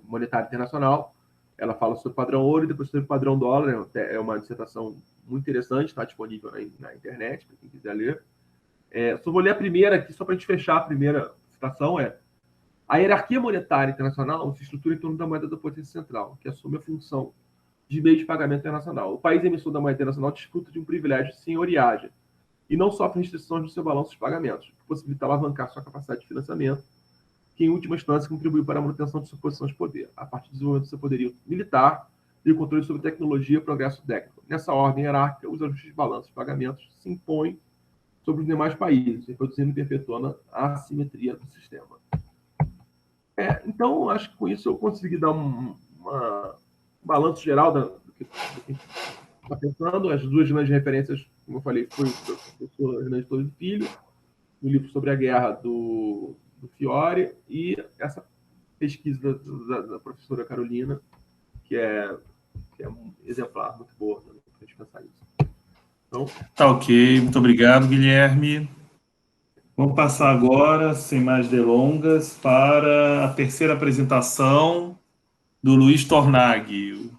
monetário internacional. Ela fala sobre o padrão ouro e depois sobre o padrão dólar. É uma dissertação muito interessante, está disponível na internet, para quem quiser ler. Só vou ler a primeira aqui, só para a gente fechar a primeira citação. A hierarquia monetária internacional se estrutura em torno da moeda da potência central, que assume a função de meio de pagamento internacional. O país emissor da moeda internacional desfruta de um privilégio de senhoriagem e não sofre restrições no seu balanço de pagamentos, que possibilita alavancar sua capacidade de financiamento, que em última instância contribui para a manutenção de sua posição de poder, a partir do desenvolvimento do seu poderio militar e o controle sobre tecnologia e progresso técnico. Nessa ordem hierárquica, os ajustes de balanço de pagamentos se impõem sobre os demais países, reproduzindo e perpetuando a assimetria do sistema. Então, acho que com isso eu consegui dar um balanço geral do que está pensando. As duas grandes referências, como eu falei, foi o professor Hernandes Torres Filho, no livro sobre a guerra do Fiore, e essa pesquisa da professora Carolina, que é um exemplar muito boa para a gente pensar isso. Então, tá ok, muito obrigado, Guilherme. Vamos passar agora, sem mais delongas, para a terceira apresentação do Luiz Tornag.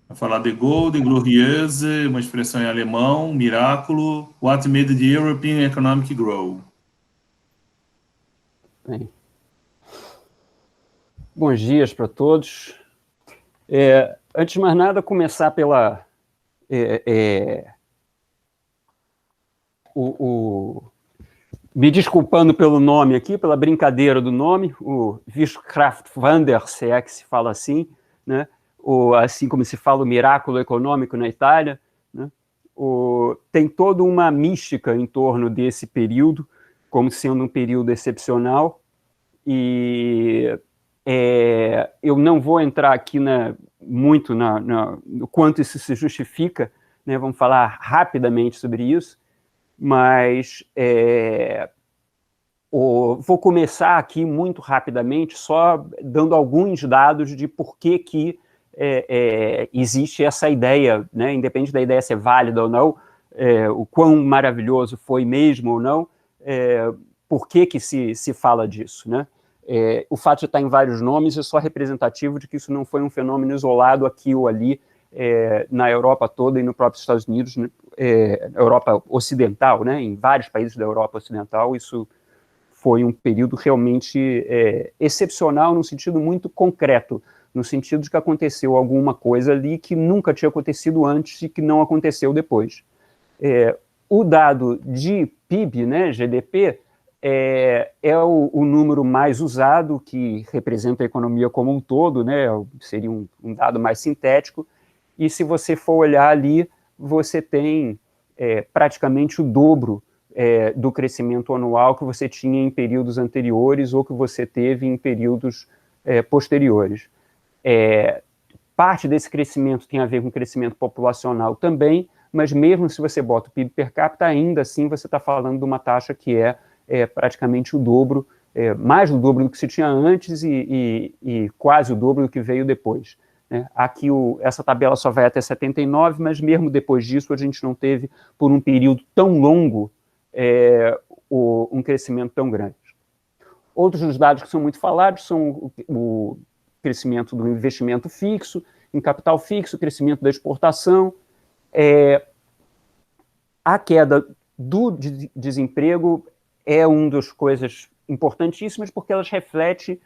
Vai falar de Gaulle, de Glorieuse, uma expressão em alemão, miraculo, what made the European economic grow. Bem. Bons dias para todos. Antes de mais nada, começar pela... me desculpando pelo nome aqui, pela brincadeira do nome, o Wirtschaftswunder, se é que se fala assim, né? Ou assim como se fala o miraculo econômico na Itália, né? Tem toda uma mística em torno desse período, como sendo um período excepcional, e eu não vou entrar aqui muito no quanto isso se justifica, né? Vamos falar rapidamente sobre isso, mas Vou começar aqui muito rapidamente, só dando alguns dados de por que existe essa ideia, né, independente da ideia ser válida ou não, o quão maravilhoso foi mesmo ou não, por que se fala disso, né? O fato de estar em vários nomes é só representativo de que isso não foi um fenômeno isolado aqui ou ali, na Europa toda e no próprio Estados Unidos, Europa Ocidental, né, em vários países da Europa Ocidental, isso foi um período realmente excepcional, num sentido muito concreto, no sentido de que aconteceu alguma coisa ali que nunca tinha acontecido antes e que não aconteceu depois. O dado de PIB, né, GDP, é o número mais usado, que representa a economia como um todo, né, seria um dado mais sintético, e se você for olhar ali, você tem praticamente o dobro do crescimento anual que você tinha em períodos anteriores ou que você teve em períodos posteriores. Parte desse crescimento tem a ver com crescimento populacional também, mas mesmo se você bota o PIB per capita, ainda assim você está falando de uma taxa que é praticamente o dobro, mais do dobro do que se tinha antes e quase o dobro do que veio depois. Né? Aqui essa tabela só vai até 79, mas mesmo depois disso a gente não teve, por um período tão longo, um crescimento tão grande. Outros dos dados que são muito falados são o crescimento do investimento fixo, em capital fixo, o crescimento da exportação, a queda do desemprego é uma das coisas importantíssimas porque elas refletem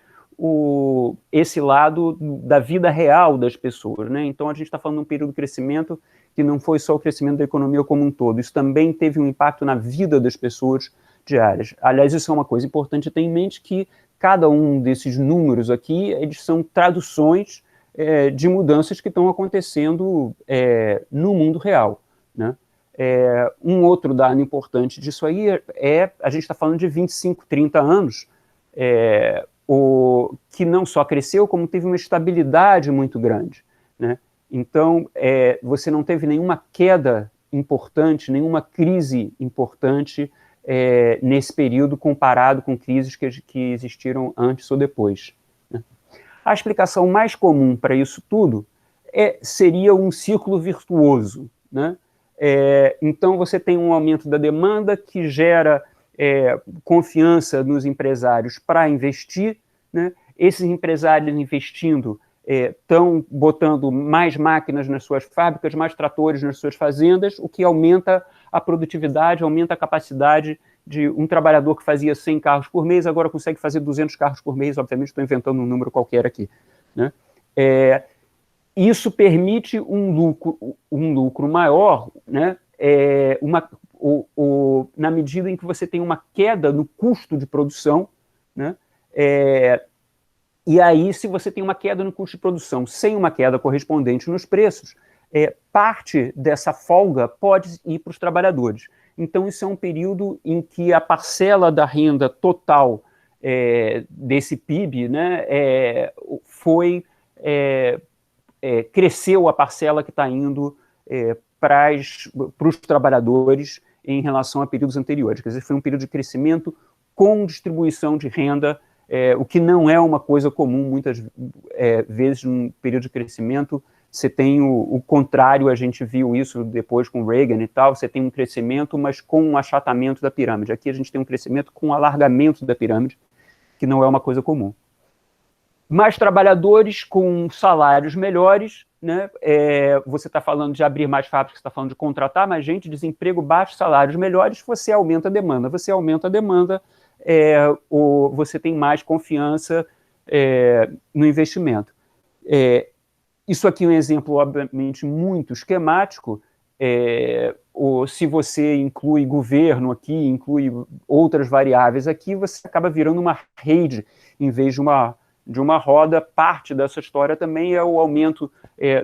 esse lado da vida real das pessoas, né? Então a gente está falando de um período de crescimento que não foi só o crescimento da economia como um todo, isso também teve um impacto na vida das pessoas diárias. Aliás, isso é uma coisa importante ter em mente, que cada um desses números aqui, eles são traduções de mudanças que estão acontecendo no mundo real, né? Um outro dado importante disso aí a gente está falando de 25, 30 anos, que não só cresceu, como teve uma estabilidade muito grande, né? Então, você não teve nenhuma queda importante, nenhuma crise importante nesse período comparado com crises que existiram antes ou depois, né? A explicação mais comum para isso tudo seria um círculo virtuoso, né? Então, você tem um aumento da demanda que gera confiança nos empresários para investir, né? Esses empresários investindo estão botando mais máquinas nas suas fábricas, mais tratores nas suas fazendas, o que aumenta a produtividade, aumenta a capacidade de um trabalhador que fazia 100 carros por mês, agora consegue fazer 200 carros por mês, obviamente estou inventando um número qualquer aqui, né? Isso permite um lucro maior, né? Na medida em que você tem uma queda no custo de produção, né? E aí, se você tem uma queda no custo de produção sem uma queda correspondente nos preços, parte dessa folga pode ir para os trabalhadores. Então, isso é um período em que a parcela da renda total desse PIB, né, cresceu a parcela que está indo para os trabalhadores em relação a períodos anteriores. Quer dizer, foi um período de crescimento com distribuição de renda, o que não é uma coisa comum. Muitas vezes, num período de crescimento, você tem o contrário, a gente viu isso depois com Reagan e tal, você tem um crescimento, mas com um achatamento da pirâmide. Aqui a gente tem um crescimento com um alargamento da pirâmide, que não é uma coisa comum. Mais trabalhadores com salários melhores, né? Você está falando de abrir mais fábricas, está falando de contratar mais gente, desemprego baixo, salários melhores, você aumenta a demanda. Você aumenta a demanda, você tem mais confiança no investimento. Isso aqui é um exemplo, obviamente, muito esquemático. Se você inclui governo aqui, inclui outras variáveis aqui, você acaba virando uma rede em vez de uma roda. Parte dessa história também é o aumento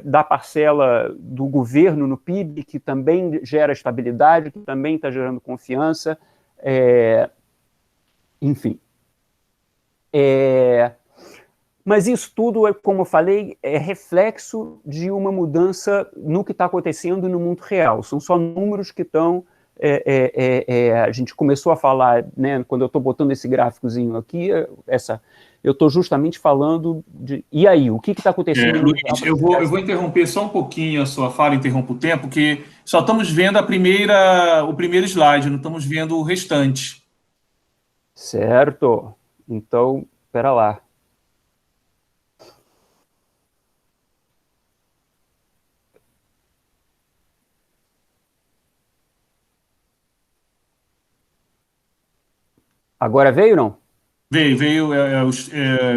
da parcela do governo no PIB, que também gera estabilidade, que também está gerando confiança, enfim. Mas isso tudo, como eu falei, é reflexo de uma mudança no que está acontecendo no mundo real. São só números que estão a gente começou a falar, né, quando eu estou botando esse gráficozinho aqui, eu estou justamente falando de... E aí, o que está acontecendo? Luiz, eu vou interromper só um pouquinho a sua fala, interrompo o tempo, porque só estamos vendo o primeiro slide, não estamos vendo o restante. Certo. Então, espera lá. Agora veio, não? Veio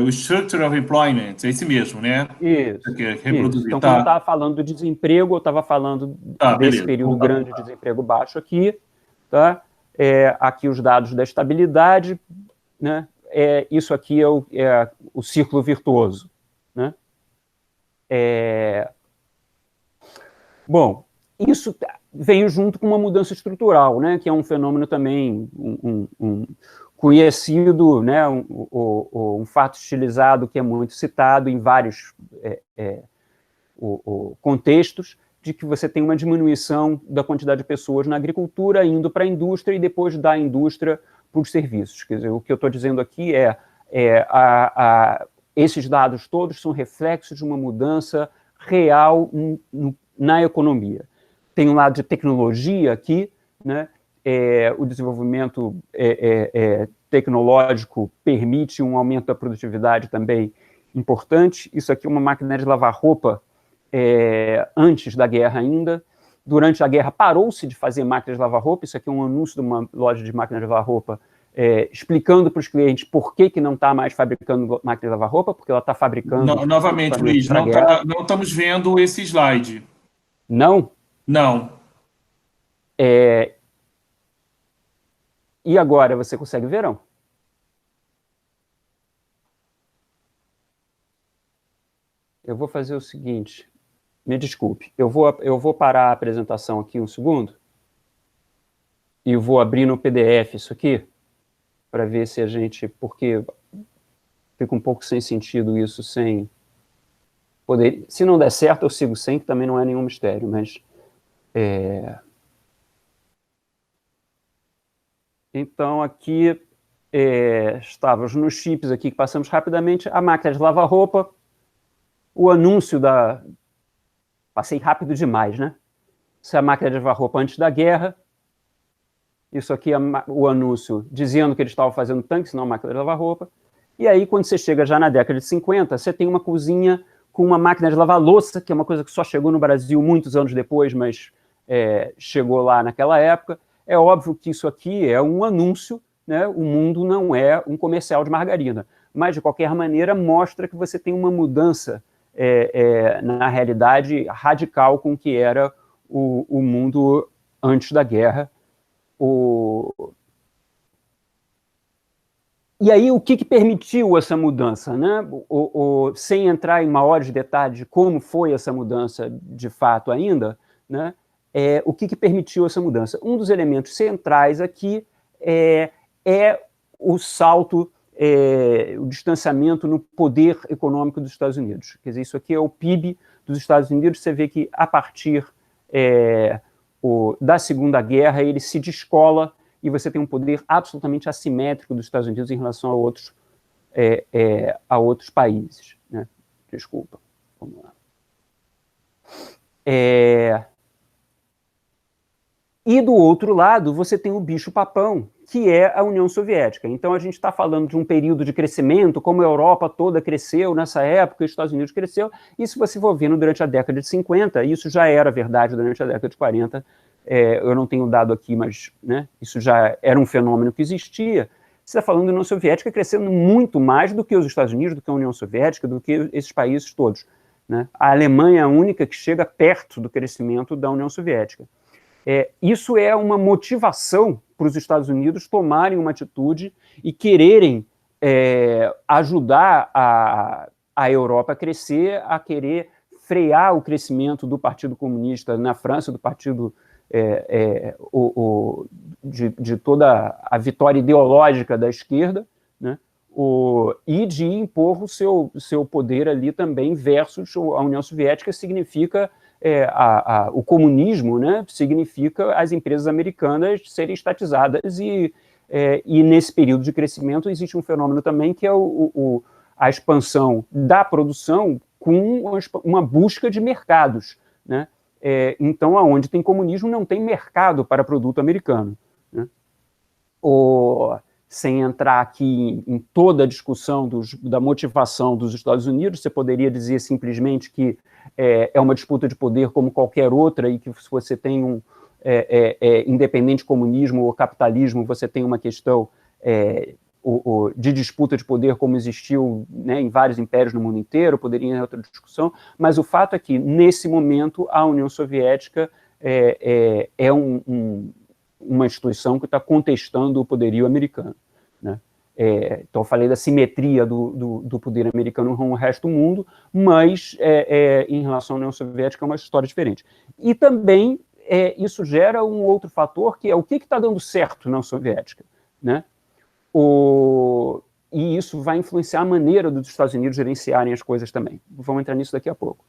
o Structure of Employment, é esse mesmo, né? Isso. Você quer reproduzir, Então, tá? quando eu estava falando do desemprego, eu estava falando desse beleza. período grande de desemprego baixo aqui, tá? Aqui os dados da estabilidade, né? Isso aqui é o círculo virtuoso, né? Bom, isso veio junto com uma mudança estrutural, né? Que é um fenômeno também conhecido, né? Um fato estilizado que é muito citado em vários contextos, de que você tem uma diminuição da quantidade de pessoas na agricultura indo para a indústria e depois da indústria para os serviços. Quer dizer, o que eu estou dizendo aqui esses dados todos são reflexos de uma mudança real na economia. Tem um lado de tecnologia aqui, né? O desenvolvimento tecnológico permite um aumento da produtividade também importante. Isso aqui é uma máquina de lavar roupa antes da guerra ainda. Durante a guerra parou-se de fazer máquinas de lavar roupa. Isso aqui é um anúncio de uma loja de máquinas de lavar roupa, explicando para os clientes por que não está mais fabricando máquina de lavar roupa, porque ela está fabricando... Novamente, Luiz, não estamos vendo esse slide. Não? Não. E agora, você consegue ver, não? Eu vou fazer o seguinte, me desculpe, eu vou parar a apresentação aqui um segundo e vou abrir no PDF isso aqui, para ver se a gente, porque fica um pouco sem sentido isso, sem poder... Se não der certo, eu sigo sem, que também não é nenhum mistério, mas... Então, aqui estávamos nos chips aqui que passamos rapidamente, a máquina de lavar roupa, o anúncio da... Passei rápido demais, né? Essa é a máquina de lavar roupa antes da guerra. Isso aqui é o anúncio dizendo que eles estavam fazendo tanque, senão a máquina de lavar roupa. E aí, quando você chega já na década de 50, você tem uma cozinha com uma máquina de lavar louça, que é uma coisa que só chegou no Brasil muitos anos depois, mas chegou lá naquela época. É óbvio que isso aqui é um anúncio, né? O mundo não é um comercial de margarina. Mas, de qualquer maneira, mostra que você tem uma mudança na realidade radical com o que era o mundo antes da guerra. E aí, o que permitiu essa mudança, né? Sem entrar em maiores detalhes de como foi essa mudança de fato ainda, né? O que permitiu essa mudança? Um dos elementos centrais aqui é o salto, o distanciamento no poder econômico dos Estados Unidos. Quer dizer, isso aqui é o PIB dos Estados Unidos. Você vê que, a partir da Segunda Guerra, ele se descola e você tem um poder absolutamente assimétrico dos Estados Unidos em relação a outros países, né? Desculpa. Vamos lá. E do outro lado, você tem o bicho-papão, que é a União Soviética. Então, a gente está falando de um período de crescimento, como a Europa toda cresceu nessa época, os Estados Unidos cresceu, e se você for vendo durante a década de 50, isso já era verdade durante a década de 40, eu não tenho dado aqui, mas, né, isso já era um fenômeno que existia. Você está falando da União Soviética crescendo muito mais do que os Estados Unidos, do que a União Soviética, do que esses países todos, né? A Alemanha é a única que chega perto do crescimento da União Soviética. Isso é uma motivação para os Estados Unidos tomarem uma atitude e quererem ajudar a Europa a crescer, a querer frear o crescimento do Partido Comunista na França, do partido de toda a vitória ideológica da esquerda, né? E de impor o seu poder ali também versus a União Soviética, significa o comunismo, né, significa as empresas americanas serem estatizadas e nesse período de crescimento existe um fenômeno também que é a expansão da produção com uma busca de mercados, né? Então, onde tem comunismo, não tem mercado para produto americano, né? Sem entrar aqui em toda a discussão da motivação dos Estados Unidos, você poderia dizer simplesmente que é uma disputa de poder como qualquer outra e que se você tem independente comunismo ou capitalismo, você tem uma questão de disputa de poder como existiu, né, em vários impérios no mundo inteiro, poderia ir em outra discussão, mas o fato é que, nesse momento, a União Soviética é uma instituição que está contestando o poderio americano, né? Então, eu falei da simetria do poder americano com o resto do mundo, mas, em relação à União Soviética, é uma história diferente. E também, isso gera um outro fator, que é o que está dando certo na União Soviética, né? E isso vai influenciar a maneira dos Estados Unidos gerenciarem as coisas também. Vamos entrar nisso daqui a pouco.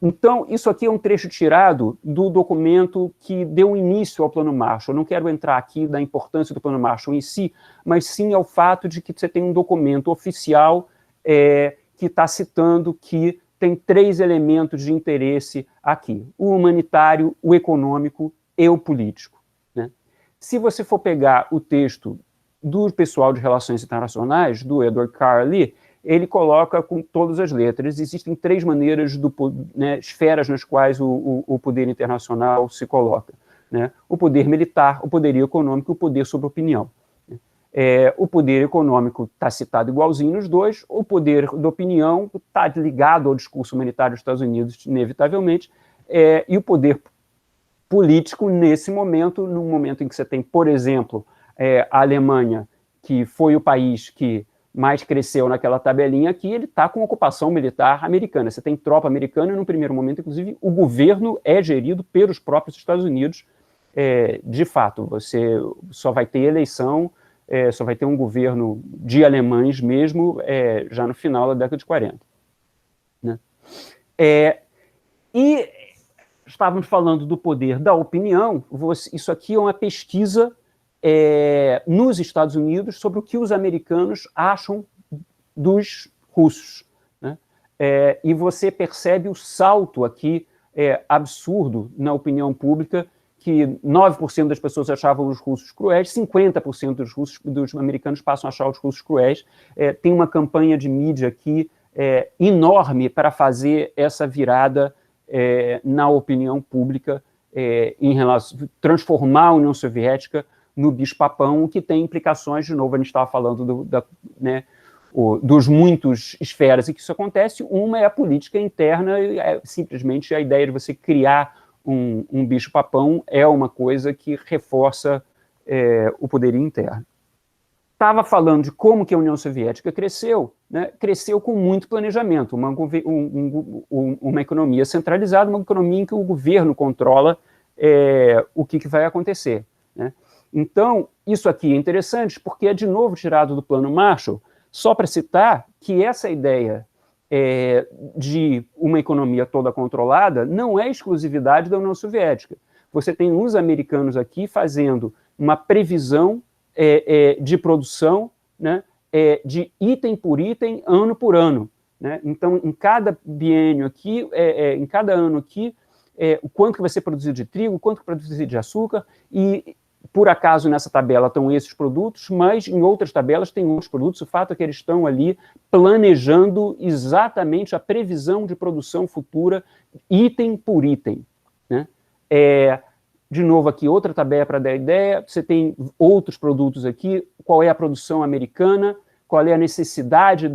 Então, isso aqui é um trecho tirado do documento que deu início ao Plano Marshall. Eu não quero entrar aqui da importância do Plano Marshall em si, mas sim ao fato de que você tem um documento oficial que está citando que tem 3 elementos de interesse aqui: o humanitário, o econômico e o político, né? Se você for pegar o texto do pessoal de Relações Internacionais, do Edward Carley, ele coloca com todas as letras. Existem 3 maneiras, né, esferas nas quais o poder internacional se coloca, né? O poder militar, o poderio econômico e o poder sobre opinião. O poder econômico está citado igualzinho nos dois, o poder da opinião está ligado ao discurso humanitário dos Estados Unidos, inevitavelmente, e o poder político, nesse momento, num momento em que você tem, por exemplo, a Alemanha, que foi o país que mais cresceu naquela tabelinha aqui, ele está com ocupação militar americana. Você tem tropa americana e, no primeiro momento, inclusive, o governo é gerido pelos próprios Estados Unidos. De fato, você só vai ter eleição, só vai ter um governo de alemães mesmo, já no final da década de 40. Né? E estávamos falando do poder da opinião. Isso aqui é uma pesquisa nos Estados Unidos sobre o que os americanos acham dos russos, né? E você percebe o salto aqui absurdo na opinião pública, que 9% das pessoas achavam os russos cruéis, 50% dos americanos passam a achar os russos cruéis. Tem uma campanha de mídia aqui enorme para fazer essa virada na opinião pública, em relação transformar a União Soviética no bicho-papão, que tem implicações, de novo, a gente estava falando dos muitos esferas em que isso acontece. Uma é a política interna, simplesmente a ideia de você criar um bicho-papão é uma coisa que reforça o poderio interno. Estava falando de como que a União Soviética cresceu, né? Cresceu com muito planejamento, uma economia centralizada, uma economia em que o governo controla o que vai acontecer, né? Então, isso aqui é interessante porque é, de novo, tirado do Plano Marshall, só para citar que essa ideia de uma economia toda controlada não é exclusividade da União Soviética. Você tem os americanos aqui fazendo uma previsão de produção, né, de item por item, ano por ano, né? Então, em cada biênio aqui, em cada ano aqui, o quanto que vai ser produzido de trigo, o quanto que vai ser produzido de açúcar, e por acaso nessa tabela estão esses produtos, mas em outras tabelas tem outros produtos. O fato é que eles estão ali planejando exatamente a previsão de produção futura, item por item, né? De novo aqui, outra tabela para dar ideia, você tem outros produtos aqui, qual é a produção americana, qual é a necessidade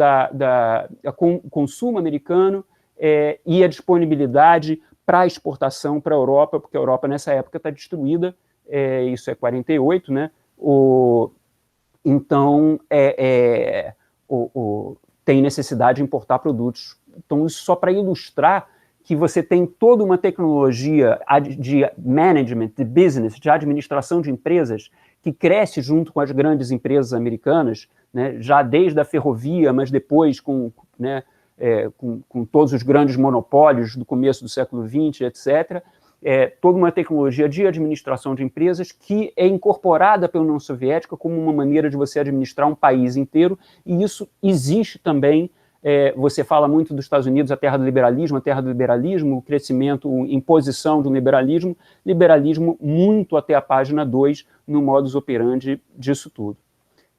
consumo americano, e a disponibilidade para exportação para a Europa, porque a Europa nessa época está destruída. Isso é 48, né? Então, tem necessidade de importar produtos. Então, isso só para ilustrar que você tem toda uma tecnologia de management, de business, de administração de empresas, que cresce junto com as grandes empresas americanas, né? Já desde a ferrovia, mas depois com, né, com todos os grandes monopólios do começo do século XX, etc., toda uma tecnologia de administração de empresas que é incorporada pela União Soviética como uma maneira de você administrar um país inteiro, e isso existe também. Você fala muito dos Estados Unidos, a terra do liberalismo, o crescimento, a imposição de um liberalismo muito até a página 2 no modus operandi disso tudo.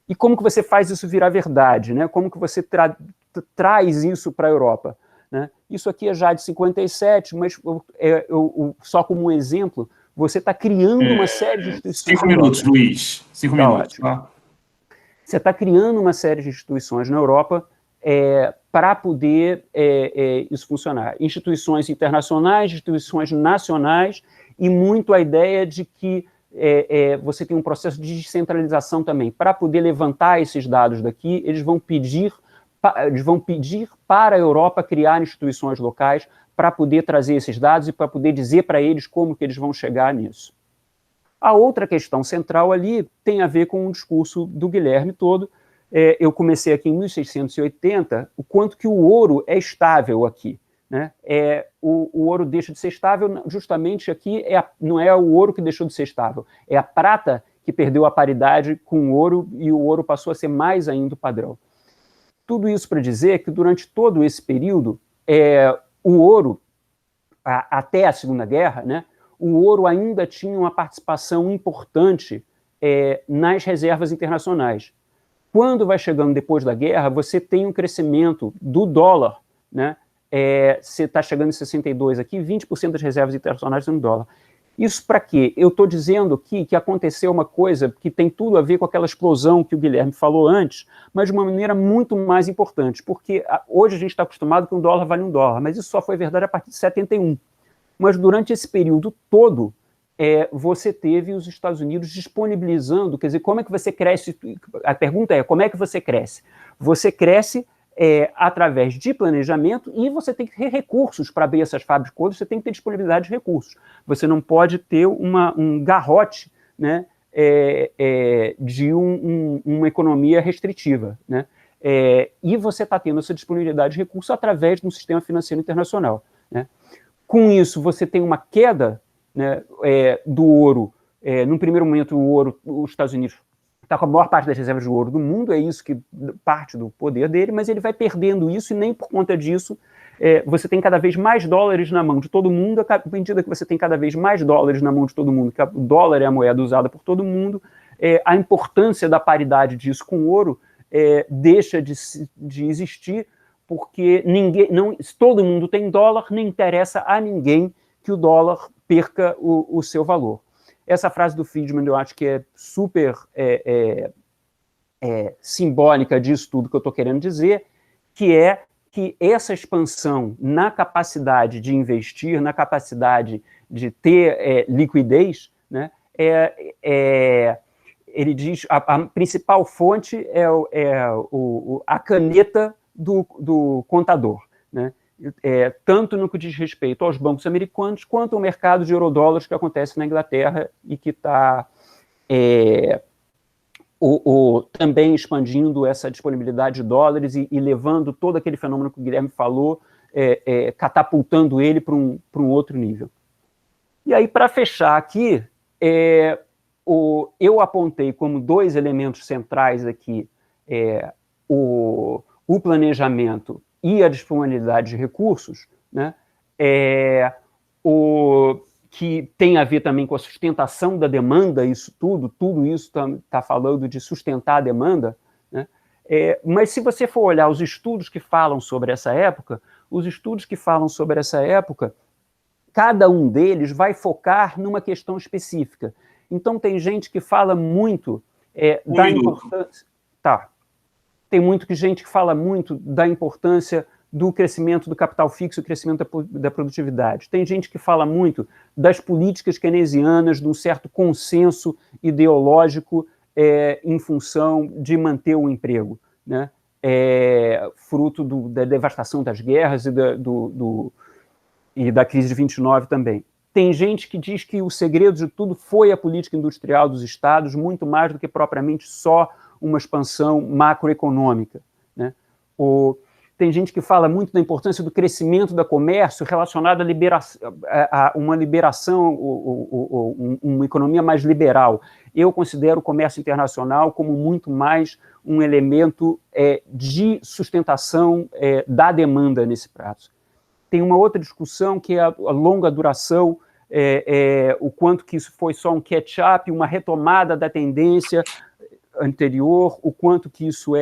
E como que você faz isso virar verdade, né? Como que você traz isso para a Europa? Né? Isso aqui é já de 57, mas só como um exemplo, você está criando uma série de instituições. 5 minutos, Luiz. 5 minutos. Tá? Você está criando uma série de instituições na Europa para poder isso funcionar. Instituições internacionais, instituições nacionais, e muito a ideia de que você tem um processo de descentralização também. Para poder levantar esses dados daqui, eles vão pedir para a Europa criar instituições locais para poder trazer esses dados e para poder dizer para eles como que eles vão chegar nisso. A outra questão central ali tem a ver com o discurso do Guilherme todo. Eu comecei aqui em 1680, o quanto que o ouro é estável aqui. Né? O ouro deixa de ser estável, justamente aqui não é o ouro que deixou de ser estável, é a prata que perdeu a paridade com o ouro, e o ouro passou a ser mais ainda o padrão. Tudo isso para dizer que durante todo esse período, o ouro, até a Segunda Guerra, né, o ouro ainda tinha uma participação importante nas reservas internacionais. Quando vai chegando depois da guerra, você tem um crescimento do dólar, né? Você está chegando em 62 aqui, 20% das reservas internacionais são em dólar. Isso para quê? Eu estou dizendo aqui que aconteceu uma coisa que tem tudo a ver com aquela explosão que o Guilherme falou antes, mas de uma maneira muito mais importante, porque hoje a gente está acostumado que um dólar vale um dólar, mas isso só foi verdade a partir de 71. Mas durante esse período todo, você teve os Estados Unidos disponibilizando, quer dizer, como é que você cresce? A pergunta é, como é que você cresce? Você cresce através de planejamento, e você tem que ter recursos para abrir essas fábricas todas, você tem que ter disponibilidade de recursos. Você não pode ter um garrote, né, de uma economia restritiva. Né? E você está tendo essa disponibilidade de recursos através de um sistema financeiro internacional. Né? Com isso, você tem uma queda, né, do ouro. Num primeiro momento, os Estados Unidos está com a maior parte das reservas de ouro do mundo, é isso que parte do poder dele, mas ele vai perdendo isso, e nem por conta disso você tem cada vez mais dólares na mão de todo mundo. À medida que você tem cada vez mais dólares na mão de todo mundo, que o dólar é a moeda usada por todo mundo, a importância da paridade disso com o ouro deixa de existir, porque se todo mundo tem dólar, não interessa a ninguém que o dólar perca o seu valor. Essa frase do Friedman eu acho que é super simbólica disso tudo que eu estou querendo dizer, que é que essa expansão na capacidade de investir, na capacidade de ter liquidez, né, ele diz a principal fonte é a caneta do contador, né? Tanto no que diz respeito aos bancos americanos, quanto ao mercado de eurodólares que acontece na Inglaterra e que está também expandindo essa disponibilidade de dólares e levando todo aquele fenômeno que o Guilherme falou, catapultando ele para um outro nível. E aí, para fechar aqui, eu apontei como 2 elementos centrais aqui o planejamento e a disponibilidade de recursos, né, que tem a ver também com a sustentação da demanda, tudo isso está falando de sustentar a demanda, né, mas se você for olhar os estudos que falam sobre essa época, cada um deles vai focar numa questão específica. Então tem gente que fala muito da importância... Tá. Tem gente que fala muito da importância do crescimento do capital fixo e crescimento da produtividade. Tem gente que fala muito das políticas keynesianas, de um certo consenso ideológico em função de manter o emprego, né? Fruto da devastação das guerras e da crise de 29 também. Tem gente que diz que o segredo de tudo foi a política industrial dos estados, muito mais do que propriamente só uma expansão macroeconômica, né? Tem gente que fala muito da importância do crescimento do comércio relacionado a uma liberação, uma economia mais liberal. Eu considero o comércio internacional como muito mais um elemento de sustentação da demanda nesse prazo. Tem uma outra discussão que é a longa duração, o quanto que isso foi só um catch-up, uma retomada da tendência anterior, o quanto que isso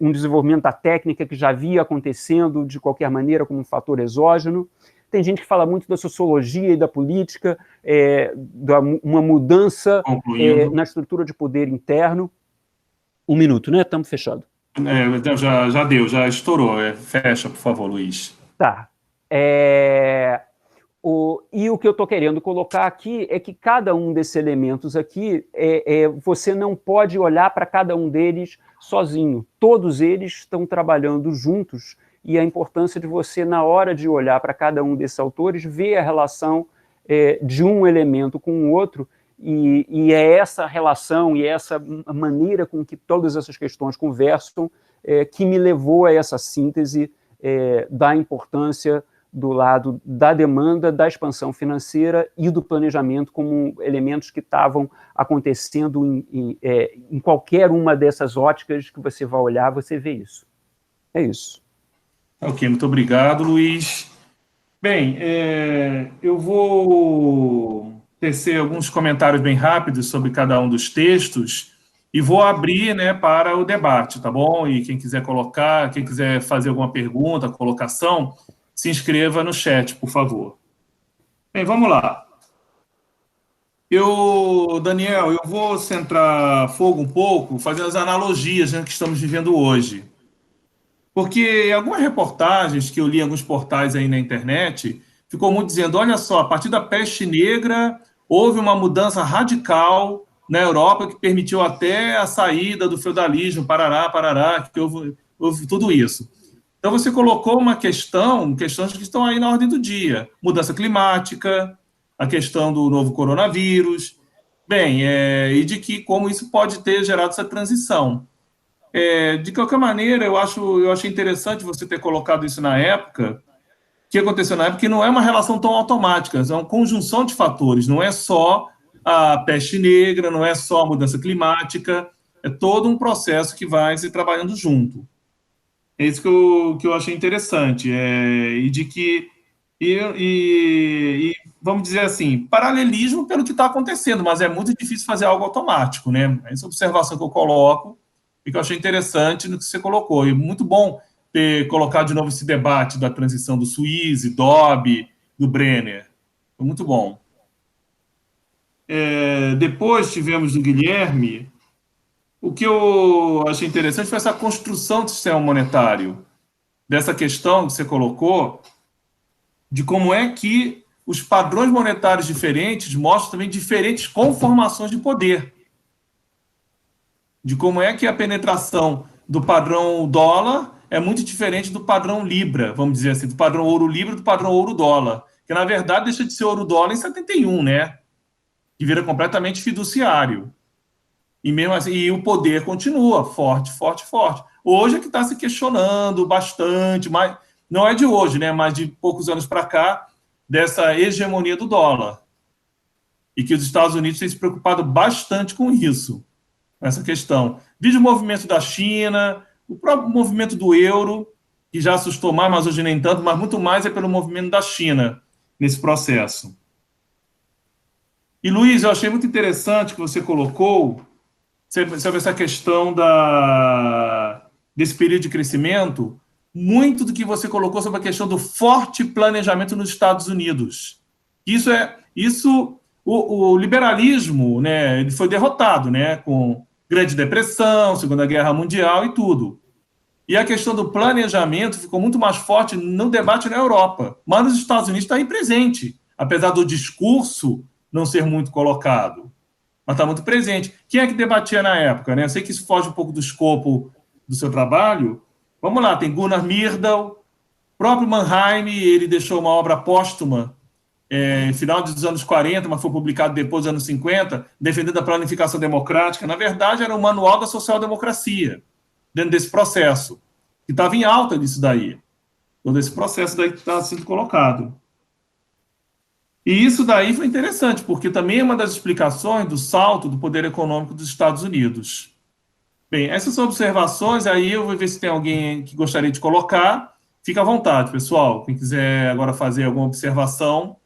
um desenvolvimento da técnica que já vinha acontecendo de qualquer maneira como um fator exógeno. Tem gente que fala muito da sociologia e da política, uma mudança na estrutura de poder interno. 1 minuto, né? Estamos fechados. Já deu, já estourou. Fecha, por favor, Luiz. Tá. E o que eu estou querendo colocar aqui é que cada um desses elementos aqui, você não pode olhar para cada um deles sozinho. Todos eles estão trabalhando juntos, e a importância de você, na hora de olhar para cada um desses autores, ver a relação de um elemento com o outro, e é essa relação e essa maneira com que todas essas questões conversam que me levou a essa síntese da importância do lado da demanda, da expansão financeira e do planejamento como elementos que estavam acontecendo em qualquer uma dessas óticas que você vai olhar, você vê isso. É isso. Ok, muito obrigado, Luiz. Bem, eu vou tecer alguns comentários bem rápidos sobre cada um dos textos e vou abrir, para o debate, tá bom? E quem quiser colocar, quem quiser fazer alguma pergunta, colocação, se inscreva no chat, por favor. Bem, vamos lá. Daniel, eu vou centrar fogo um pouco, fazendo as analogias que estamos vivendo hoje. Porque em algumas reportagens que eu li em alguns portais aí na internet, ficou muito dizendo, olha só, a partir da peste negra, houve uma mudança radical na Europa que permitiu até a saída do feudalismo, parará, que houve tudo isso. Então, você colocou uma questões que estão aí na ordem do dia. Mudança climática, a questão do novo coronavírus. Bem, e de como isso pode ter gerado essa transição. De qualquer maneira, eu achei interessante você ter colocado isso na época, que aconteceu na época, que não é uma relação tão automática, é uma conjunção de fatores, não é só a peste negra, não é só a mudança climática, é todo um processo que vai se trabalhando junto. É isso que eu achei interessante, vamos dizer assim, paralelismo pelo que está acontecendo, mas é muito difícil fazer algo automático, né? Essa observação que eu coloco e que eu achei interessante no que você colocou. E muito bom ter colocado de novo esse debate da transição do Suisse, Dobbs, do Brenner. Foi muito bom. Depois tivemos do Guilherme. O que eu achei interessante foi essa construção do sistema monetário, dessa questão que você colocou, de como é que os padrões monetários diferentes mostram também diferentes conformações de poder. De como é que a penetração do padrão dólar é muito diferente do padrão Libra, vamos dizer assim, do padrão ouro-Libra e do padrão ouro-dólar, que, na verdade, deixa de ser ouro-dólar em 71, né? E vira completamente fiduciário. E mesmo assim, e o poder continua forte. Hoje é que está se questionando bastante, mas não é de hoje, né? Mas de poucos anos para cá, dessa hegemonia do dólar. E que os Estados Unidos têm se preocupado bastante com isso, essa questão. Vídeo o movimento da China, o próprio movimento do euro, que já assustou mais, mas hoje nem tanto, mas muito mais é pelo movimento da China nesse processo. E, Luiz, eu achei muito interessante que você colocou sobre essa questão desse período de crescimento, muito do que você colocou sobre a questão do forte planejamento nos Estados Unidos. O liberalismo, né, ele foi derrotado, né, com Grande Depressão, Segunda Guerra Mundial e tudo. E a questão do planejamento ficou muito mais forte no debate na Europa, mas nos Estados Unidos está aí presente, apesar do discurso não ser muito colocado. Mas está muito presente. Quem é que debatia na época, né? Eu sei que isso foge um pouco do escopo do seu trabalho. Vamos lá, tem Gunnar Myrdal, próprio Mannheim, ele deixou uma obra póstuma no final dos anos 40, mas foi publicado depois dos anos 50, defendendo a planificação democrática. Na verdade, era um manual da social-democracia, dentro desse processo, que estava em alta disso daí. Todo esse processo daí que está sendo colocado. E isso daí foi interessante, porque também é uma das explicações do salto do poder econômico dos Estados Unidos. Bem, essas são observações, aí eu vou ver se tem alguém que gostaria de colocar. Fica à vontade, pessoal. Quem quiser agora fazer alguma observação.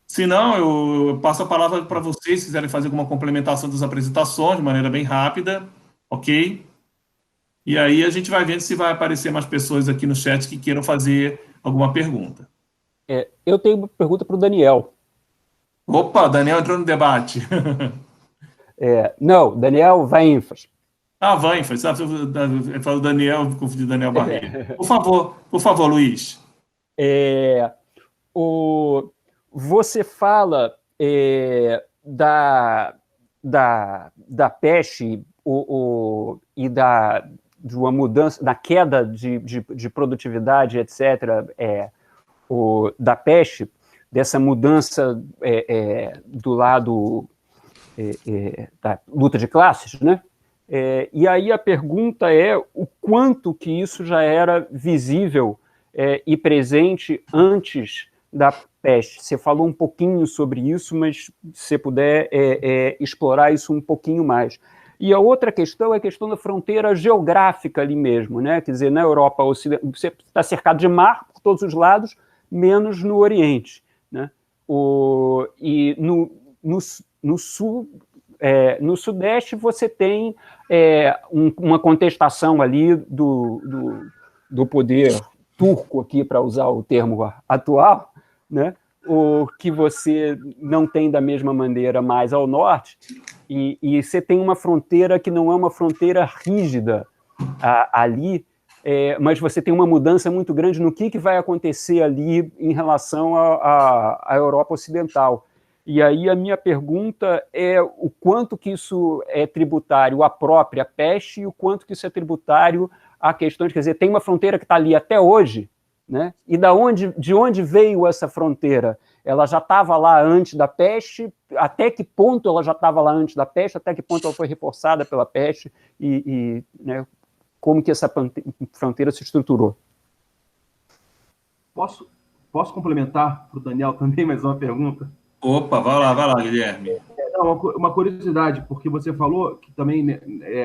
Se não, eu passo a palavra para vocês, se quiserem fazer alguma complementação das apresentações, de maneira bem rápida, ok? E aí a gente vai vendo se vai aparecer mais pessoas aqui no chat que queiram fazer alguma pergunta. Eu tenho uma pergunta para o Daniel. Opa, Daniel entrou no debate. Não, Daniel Weinfels. Weinfels, sabe? Eu falo Daniel, confundi Daniel Barreiro. Por favor, Luiz. Você fala da peste e de uma mudança, da queda de produtividade, etc., da peste, dessa mudança do lado da luta de classes, né? E aí a pergunta é o quanto que isso já era visível e presente antes da peste. Você falou um pouquinho sobre isso, mas se você puder explorar isso um pouquinho mais. E a outra questão é a questão da fronteira geográfica ali mesmo, né? Quer dizer, na Europa Ocidental, você está cercado de mar por todos os lados, menos no Oriente, né? E no Sul, no Sudeste, você tem uma contestação ali do poder turco, aqui, para usar o termo atual, né? O que você não tem da mesma maneira mais ao norte, e você tem uma fronteira que não é uma fronteira rígida ali, mas você tem uma mudança muito grande no que vai acontecer ali em relação à Europa Ocidental. E aí a minha pergunta é o quanto que isso é tributário à própria peste e o quanto que isso é tributário à questão de, quer dizer, tem uma fronteira que está ali até hoje, né? E de onde veio essa fronteira? Ela já estava lá antes da peste? Até que ponto ela já estava lá antes da peste? Até que ponto ela foi reforçada pela peste? Né, como que essa fronteira se estruturou? Posso complementar para o Daniel também mais uma pergunta? Opa, vai lá, Guilherme. Uma curiosidade, porque você falou que também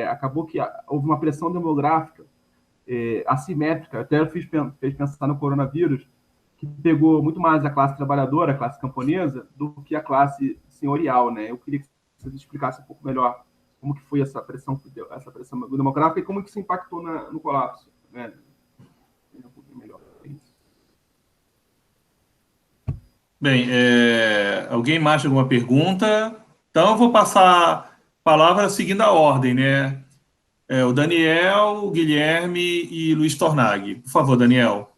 acabou que houve uma pressão demográfica assimétrica, até fez pensar no coronavírus, que pegou muito mais a classe trabalhadora, a classe camponesa, do que a classe senhorial, né? Eu queria que você explicasse um pouco melhor como que foi essa pressão demográfica e como que isso impactou no colapso, né? Um pouquinho melhor. Bem, alguém mais tem alguma pergunta? Então eu vou passar a palavra seguindo a ordem, né? O Daniel, o Guilherme e Luiz Tornag. Por favor, Daniel.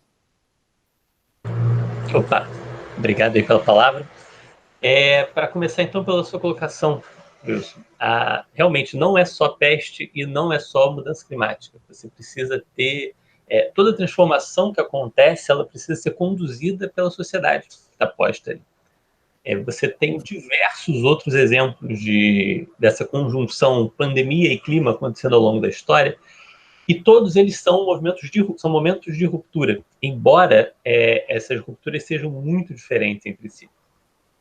Opa, obrigado aí pela palavra. Para começar, então, pela sua colocação, Wilson, realmente não é só peste e não é só mudança climática. Você precisa ter... toda a transformação que acontece, ela precisa ser conduzida pela sociedade que está posta ali. Você tem diversos outros exemplos dessa conjunção pandemia e clima acontecendo ao longo da história, e todos eles são momentos de ruptura, embora essas rupturas sejam muito diferentes entre si.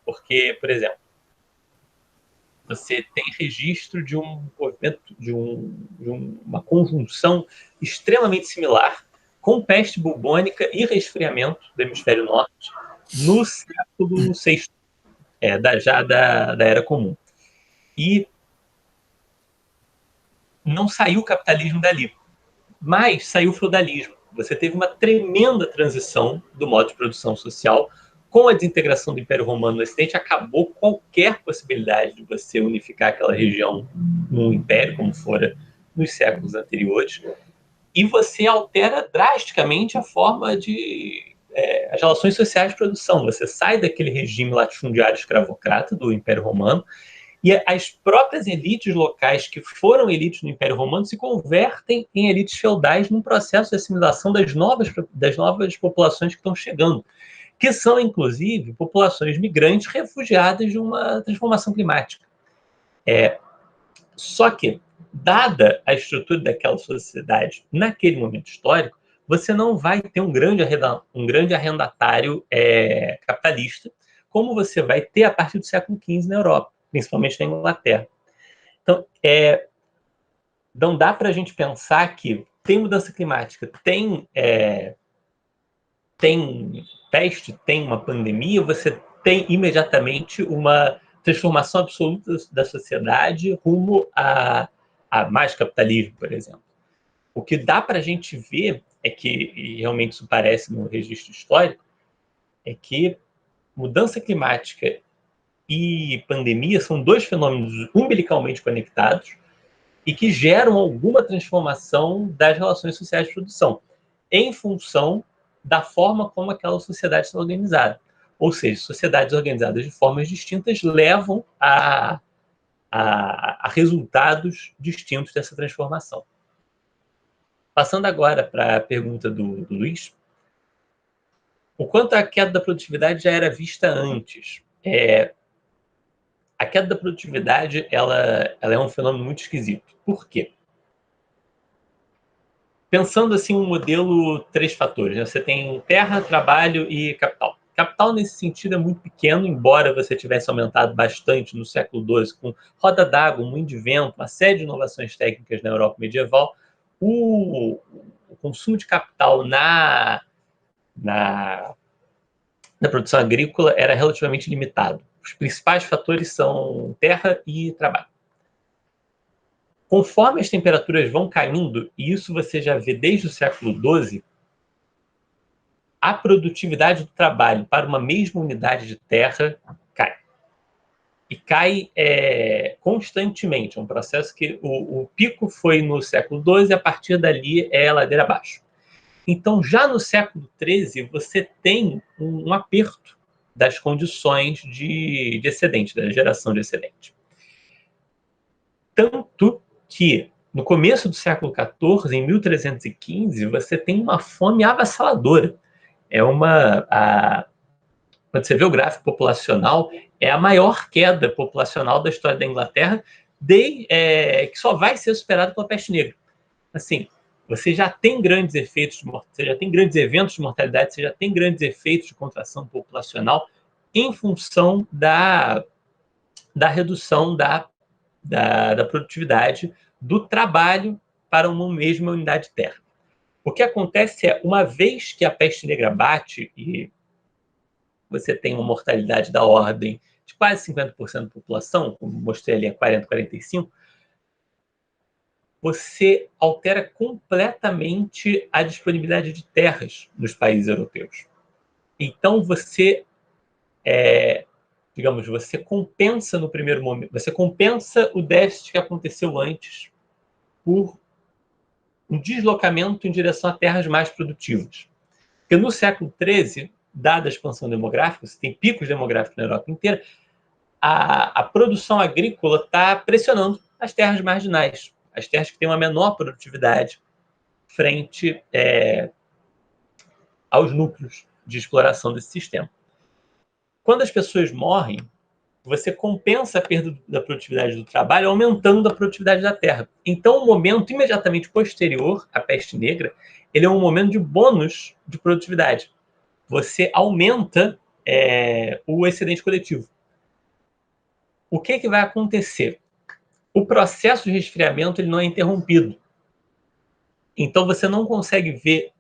Porque, por exemplo, você tem registro de um movimento, de uma conjunção extremamente similar com peste bubônica e resfriamento do hemisfério norte no século VI, já da Era Comum. E não saiu o capitalismo dali, mas saiu o feudalismo. Você teve uma tremenda transição do modo de produção social. Com a desintegração do Império Romano no Ocidente, acabou qualquer possibilidade de você unificar aquela região num império, como fora nos séculos anteriores, e você altera drasticamente a forma as relações sociais de produção. Você sai daquele regime latifundiário escravocrata do Império Romano, e as próprias elites locais que foram elites no Império Romano se convertem em elites feudais num processo de assimilação das novas populações que estão chegando, que são, inclusive, populações migrantes refugiadas de uma transformação climática. Só que, dada a estrutura daquela sociedade naquele momento histórico, você não vai ter um grande arrendatário capitalista, como você vai ter a partir do século XV na Europa, principalmente na Inglaterra. Então, não dá para a gente pensar que tem mudança climática, tem peste, tem uma pandemia, você tem imediatamente uma transformação absoluta da sociedade rumo a mais capitalismo, por exemplo. O que dá para a gente ver é que, e realmente isso parece no registro histórico, é que mudança climática e pandemia são dois fenômenos umbilicalmente conectados e que geram alguma transformação das relações sociais de produção, em função da forma como aquela sociedade está organizada. Ou seja, sociedades organizadas de formas distintas levam a resultados distintos dessa transformação. Passando agora para a pergunta do Luiz, o quanto a queda da produtividade já era vista antes? A queda da produtividade ela é um fenômeno muito esquisito. Por quê? Pensando assim um modelo 3 fatores, né? Você tem terra, trabalho e capital. Capital, nesse sentido, é muito pequeno, embora você tivesse aumentado bastante no século XII, com roda d'água, moinho de vento, uma série de inovações técnicas na Europa medieval. O consumo de capital na produção agrícola era relativamente limitado. Os principais fatores são terra e trabalho. Conforme as temperaturas vão caindo, e isso você já vê desde o século XII, a produtividade do trabalho para uma mesma unidade de terra cai. E cai constantemente. É um processo que o pico foi no século XII e a partir dali é ladeira abaixo. Então, já no século XIII, você tem um aperto das condições de excedente, da geração de excedente. Tanto que, no começo do século XIV, em 1315, você tem uma fome avassaladora. Quando você vê o gráfico populacional, é a maior queda populacional da história da Inglaterra, que só vai ser superada pela peste negra. Assim, você já tem grandes efeitos, você já tem grandes eventos de mortalidade, você já tem grandes efeitos de contração populacional em função da redução da produtividade do trabalho para uma mesma unidade de terra. O que acontece é, uma vez que a peste negra bate e você tem uma mortalidade da ordem de quase 50% da população, como mostrei ali, 40, 45%, você altera completamente a disponibilidade de terras nos países europeus. Então, você compensa no primeiro momento, você compensa o déficit que aconteceu antes por um deslocamento em direção a terras mais produtivas. Porque no século XIII, dada a expansão demográfica, você tem picos demográficos na Europa inteira, a produção agrícola está pressionando as terras marginais, as terras que têm uma menor produtividade frente aos núcleos de exploração desse sistema. Quando as pessoas morrem, você compensa a perda da produtividade do trabalho aumentando a produtividade da terra. Então, o momento imediatamente posterior à peste negra, ele é um momento de bônus de produtividade. Você aumenta o excedente coletivo. O que vai acontecer? O processo de resfriamento ele não é interrompido. Então, você não consegue ver,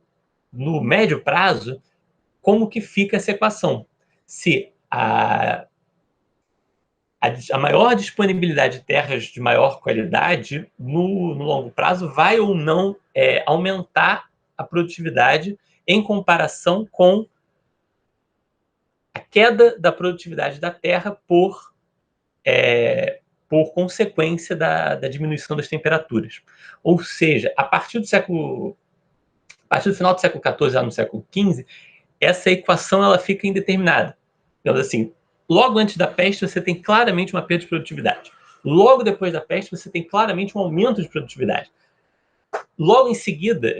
no médio prazo, como que fica essa equação. Se a maior disponibilidade de terras de maior qualidade, no longo prazo, vai ou não aumentar a produtividade em comparação com a queda da produtividade da terra por consequência da diminuição das temperaturas. Ou seja, a partir do final do século XIV, já no século XV, essa equação ela fica indeterminada. Então, assim, logo antes da peste, você tem claramente uma perda de produtividade. Logo depois da peste, você tem claramente um aumento de produtividade. Logo em seguida,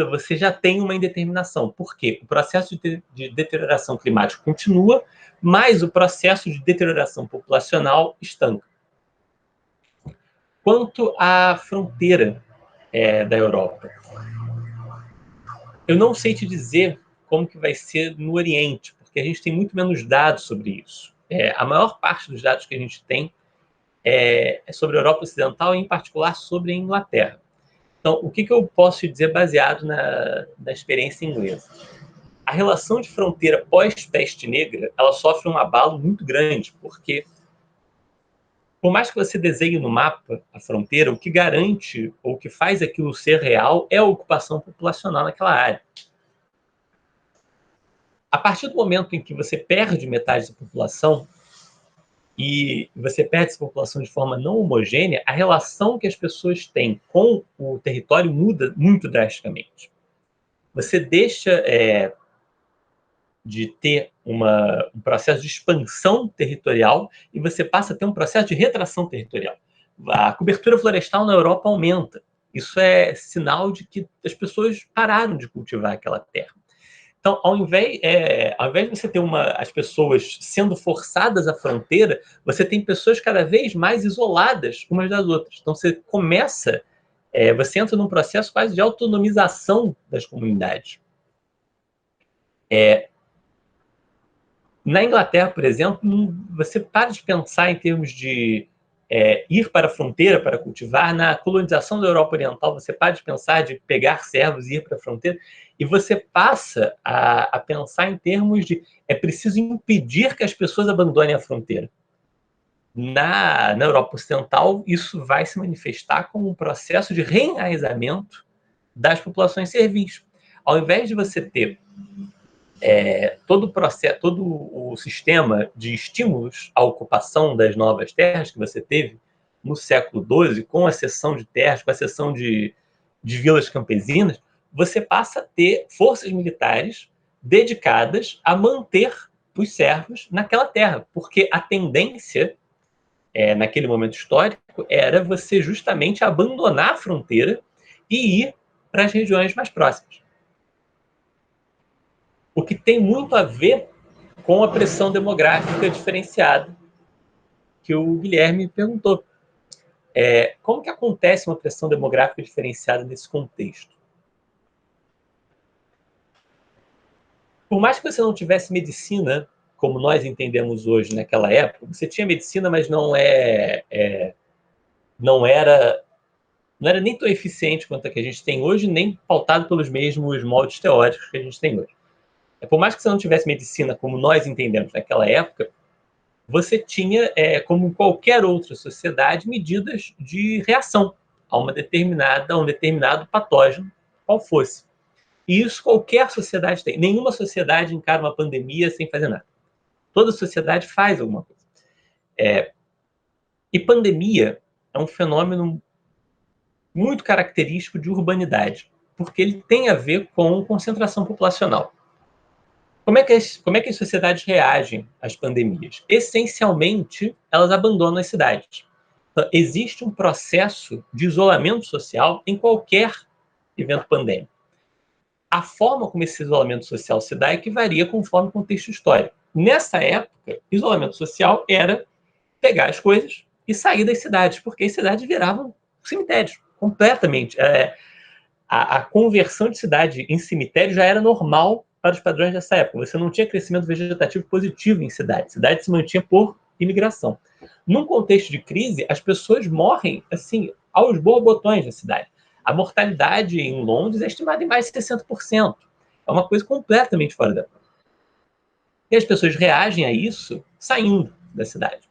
você já tem uma indeterminação. Por quê? O processo de deterioração climática continua, mas o processo de deterioração populacional estanca. Quanto à fronteira da Europa, eu não sei te dizer como que vai ser no Oriente, porque a gente tem muito menos dados sobre isso. A maior parte dos dados que a gente tem é sobre a Europa Ocidental e, em particular, sobre a Inglaterra. Então, o que eu posso dizer baseado na experiência inglesa? A relação de fronteira pós-peste negra, ela sofre um abalo muito grande, porque, por mais que você desenhe no mapa a fronteira, o que garante ou o que faz aquilo ser real é a ocupação populacional naquela área. A partir do momento em que você perde metade da população, e você perde essa população de forma não homogênea, a relação que as pessoas têm com o território muda muito drasticamente. Você deixa de ter um processo de expansão territorial e você passa a ter um processo de retração territorial. A cobertura florestal na Europa aumenta. Isso é sinal de que as pessoas pararam de cultivar aquela terra. Então, ao invés de você ter as pessoas sendo forçadas à fronteira, você tem pessoas cada vez mais isoladas umas das outras. Então, você entra num processo quase de autonomização das comunidades. Na Inglaterra, por exemplo, você para de pensar em termos de ir para a fronteira para cultivar. Na colonização da Europa Oriental, você para de pensar de pegar servos e ir para a fronteira, e você passa a pensar em termos de é preciso impedir que as pessoas abandonem a fronteira. Na Europa Ocidental, isso vai se manifestar como um processo de reenraizamento das populações servis. Ao invés de você ter todo o sistema de estímulos à ocupação das novas terras que você teve no século XII, com a cessão de terras, com a cessão de vilas campesinas, você passa a ter forças militares dedicadas a manter os servos naquela terra, porque a tendência, naquele momento histórico, era você justamente abandonar a fronteira e ir para as regiões mais próximas. O que tem muito a ver com a pressão demográfica diferenciada que o Guilherme perguntou. Como que acontece uma pressão demográfica diferenciada nesse contexto? Por mais que você não tivesse medicina, como nós entendemos hoje naquela época, você tinha medicina, mas não era nem tão eficiente quanto a que a gente tem hoje, nem pautado pelos mesmos moldes teóricos que a gente tem hoje. Por mais que você não tivesse medicina como nós entendemos naquela época, você tinha, como em qualquer outra sociedade, medidas de reação a um determinado patógeno, qual fosse. E isso qualquer sociedade tem. Nenhuma sociedade encara uma pandemia sem fazer nada. Toda sociedade faz alguma coisa. E pandemia é um fenômeno muito característico de urbanidade, porque ele tem a ver com concentração populacional. Como é que as sociedades reagem às pandemias? Essencialmente, elas abandonam as cidades. Então, existe um processo de isolamento social em qualquer evento pandêmico. A forma como esse isolamento social se dá é que varia conforme o contexto histórico. Nessa época, isolamento social era pegar as coisas e sair das cidades, porque as cidades viravam cemitérios, completamente. A conversão de cidade em cemitério já era normal para os padrões dessa época. Você não tinha crescimento vegetativo positivo em cidade. Cidade se mantinha por imigração. Num contexto de crise, as pessoas morrem assim aos borbotões na cidade. A mortalidade em Londres é estimada em mais de 60%. É uma coisa completamente fora da curva. E as pessoas reagem a isso saindo da cidade.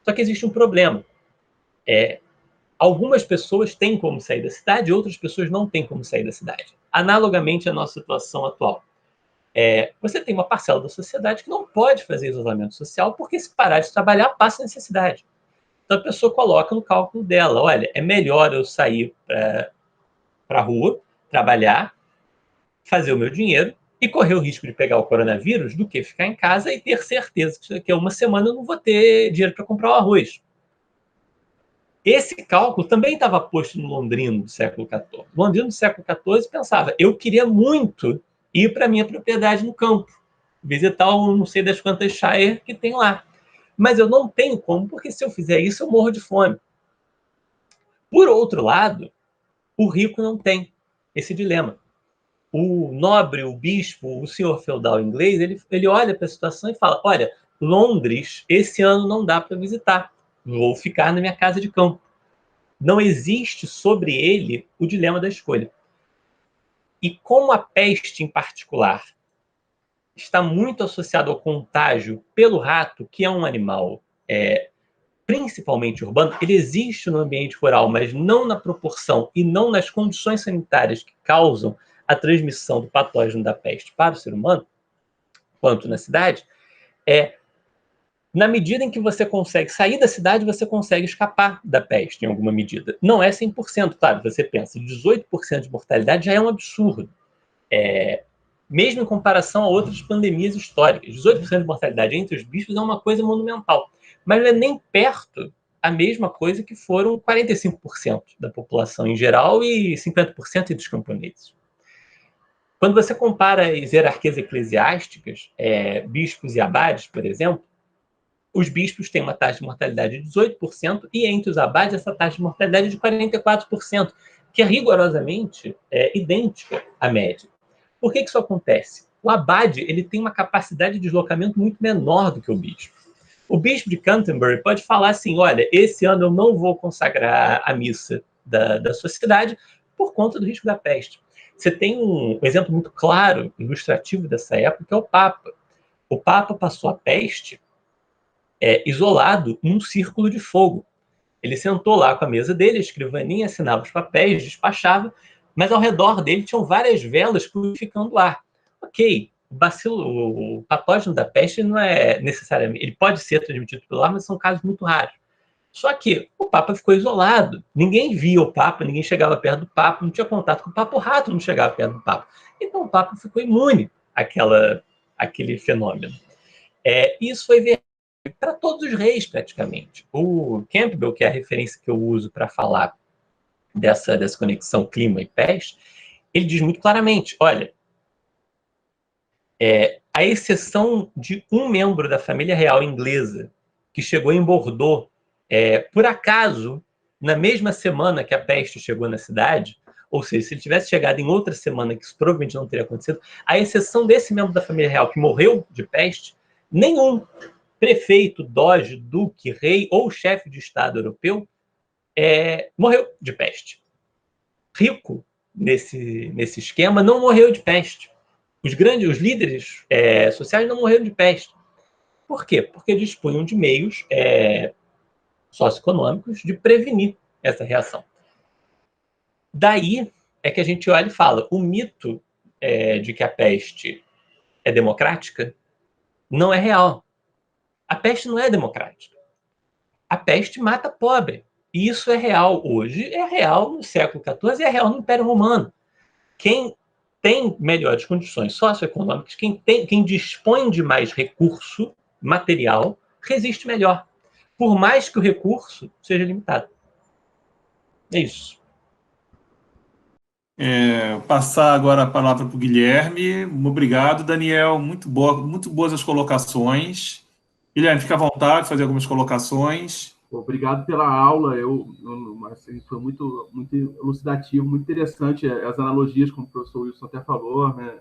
Só que existe um problema. Algumas pessoas têm como sair da cidade, outras pessoas não têm como sair da cidade. Analogamente à nossa situação atual. Você tem uma parcela da sociedade que não pode fazer isolamento social porque, se parar de trabalhar, passa necessidade. Então, a pessoa coloca no cálculo dela, olha, é melhor eu sair para a rua, trabalhar, fazer o meu dinheiro e correr o risco de pegar o coronavírus do que ficar em casa e ter certeza que daqui a uma semana eu não vou ter dinheiro para comprar o arroz. Esse cálculo também estava posto no londrino do século XIV. O londrino do século XIV pensava, eu queria muito ir para a minha propriedade no campo, visitar o não sei das quantas shire que tem lá. Mas eu não tenho como, porque se eu fizer isso, eu morro de fome. Por outro lado, o rico não tem esse dilema. O nobre, o bispo, o senhor feudal inglês, ele olha para a situação e fala, olha, Londres esse ano não dá para visitar, vou ficar na minha casa de campo. Não existe sobre ele o dilema da escolha. E como a peste em particular está muito associado ao contágio pelo rato, que é um animal principalmente urbano, ele existe no ambiente rural, mas não na proporção e não nas condições sanitárias que causam a transmissão do patógeno da peste para o ser humano, quanto na cidade, na medida em que você consegue sair da cidade, você consegue escapar da peste em alguma medida. Não é 100%, claro, você pensa, 18% de mortalidade já é um absurdo. Mesmo em comparação a outras pandemias históricas. 18% de mortalidade entre os bichos é uma coisa monumental. Mas não é nem perto a mesma coisa que foram 45% da população em geral e 50% dos camponeses. Quando você compara as hierarquias eclesiásticas, bispos e abades, por exemplo, os bispos têm uma taxa de mortalidade de 18% e entre os abades essa taxa de mortalidade é de 44%, que é rigorosamente idêntica à média. Por que isso acontece? O abade ele tem uma capacidade de deslocamento muito menor do que o bispo. O bispo de Canterbury pode falar assim, olha, esse ano eu não vou consagrar a missa da sua cidade por conta do risco da peste. Você tem um exemplo muito claro, ilustrativo dessa época, que é o Papa. O Papa passou a peste isolado num círculo de fogo. Ele sentou lá com a mesa dele, a escrivaninha, assinava os papéis, despachava, mas ao redor dele tinham várias velas purificando o ar. Ok, o patógeno da peste não é necessariamente, ele pode ser transmitido pelo ar, mas são casos muito raros. Só que o Papa ficou isolado, ninguém via o Papa, ninguém chegava perto do Papa, não tinha contato com o Papa, o rato não chegava perto do Papa. Então o Papa ficou imune àquele fenômeno. Isso foi verdade para todos os reis, praticamente. O Campbell, que é a referência que eu uso para falar dessa conexão clima e peste, ele diz muito claramente, olha, a exceção de um membro da família real inglesa que chegou em Bordeaux, por acaso, na mesma semana que a peste chegou na cidade, ou seja, se ele tivesse chegado em outra semana, que isso provavelmente não teria acontecido, a exceção desse membro da família real que morreu de peste, nenhum prefeito, doge, duque, rei ou chefe de Estado europeu morreu de peste. Rico, nesse esquema, não morreu de peste. Os líderes sociais não morreram de peste. Por quê? Porque dispunham de meios socioeconômicos de prevenir essa reação. Daí é que a gente olha e fala, o mito de que a peste é democrática não é real. A peste não é democrática. A peste mata pobre. E isso é real hoje, é real no século XIV e é real no Império Romano. Quem tem melhores condições socioeconômicas, quem dispõe de mais recurso material, resiste melhor. Por mais que o recurso seja limitado. É isso. Passar agora a palavra para o Guilherme. Obrigado, Daniel. Muito boas as colocações. Guilherme, fica à vontade de fazer algumas colocações. Obrigado pela aula. Assim, foi muito, muito elucidativo, muito interessante as analogias, como o professor Wilson até falou, né?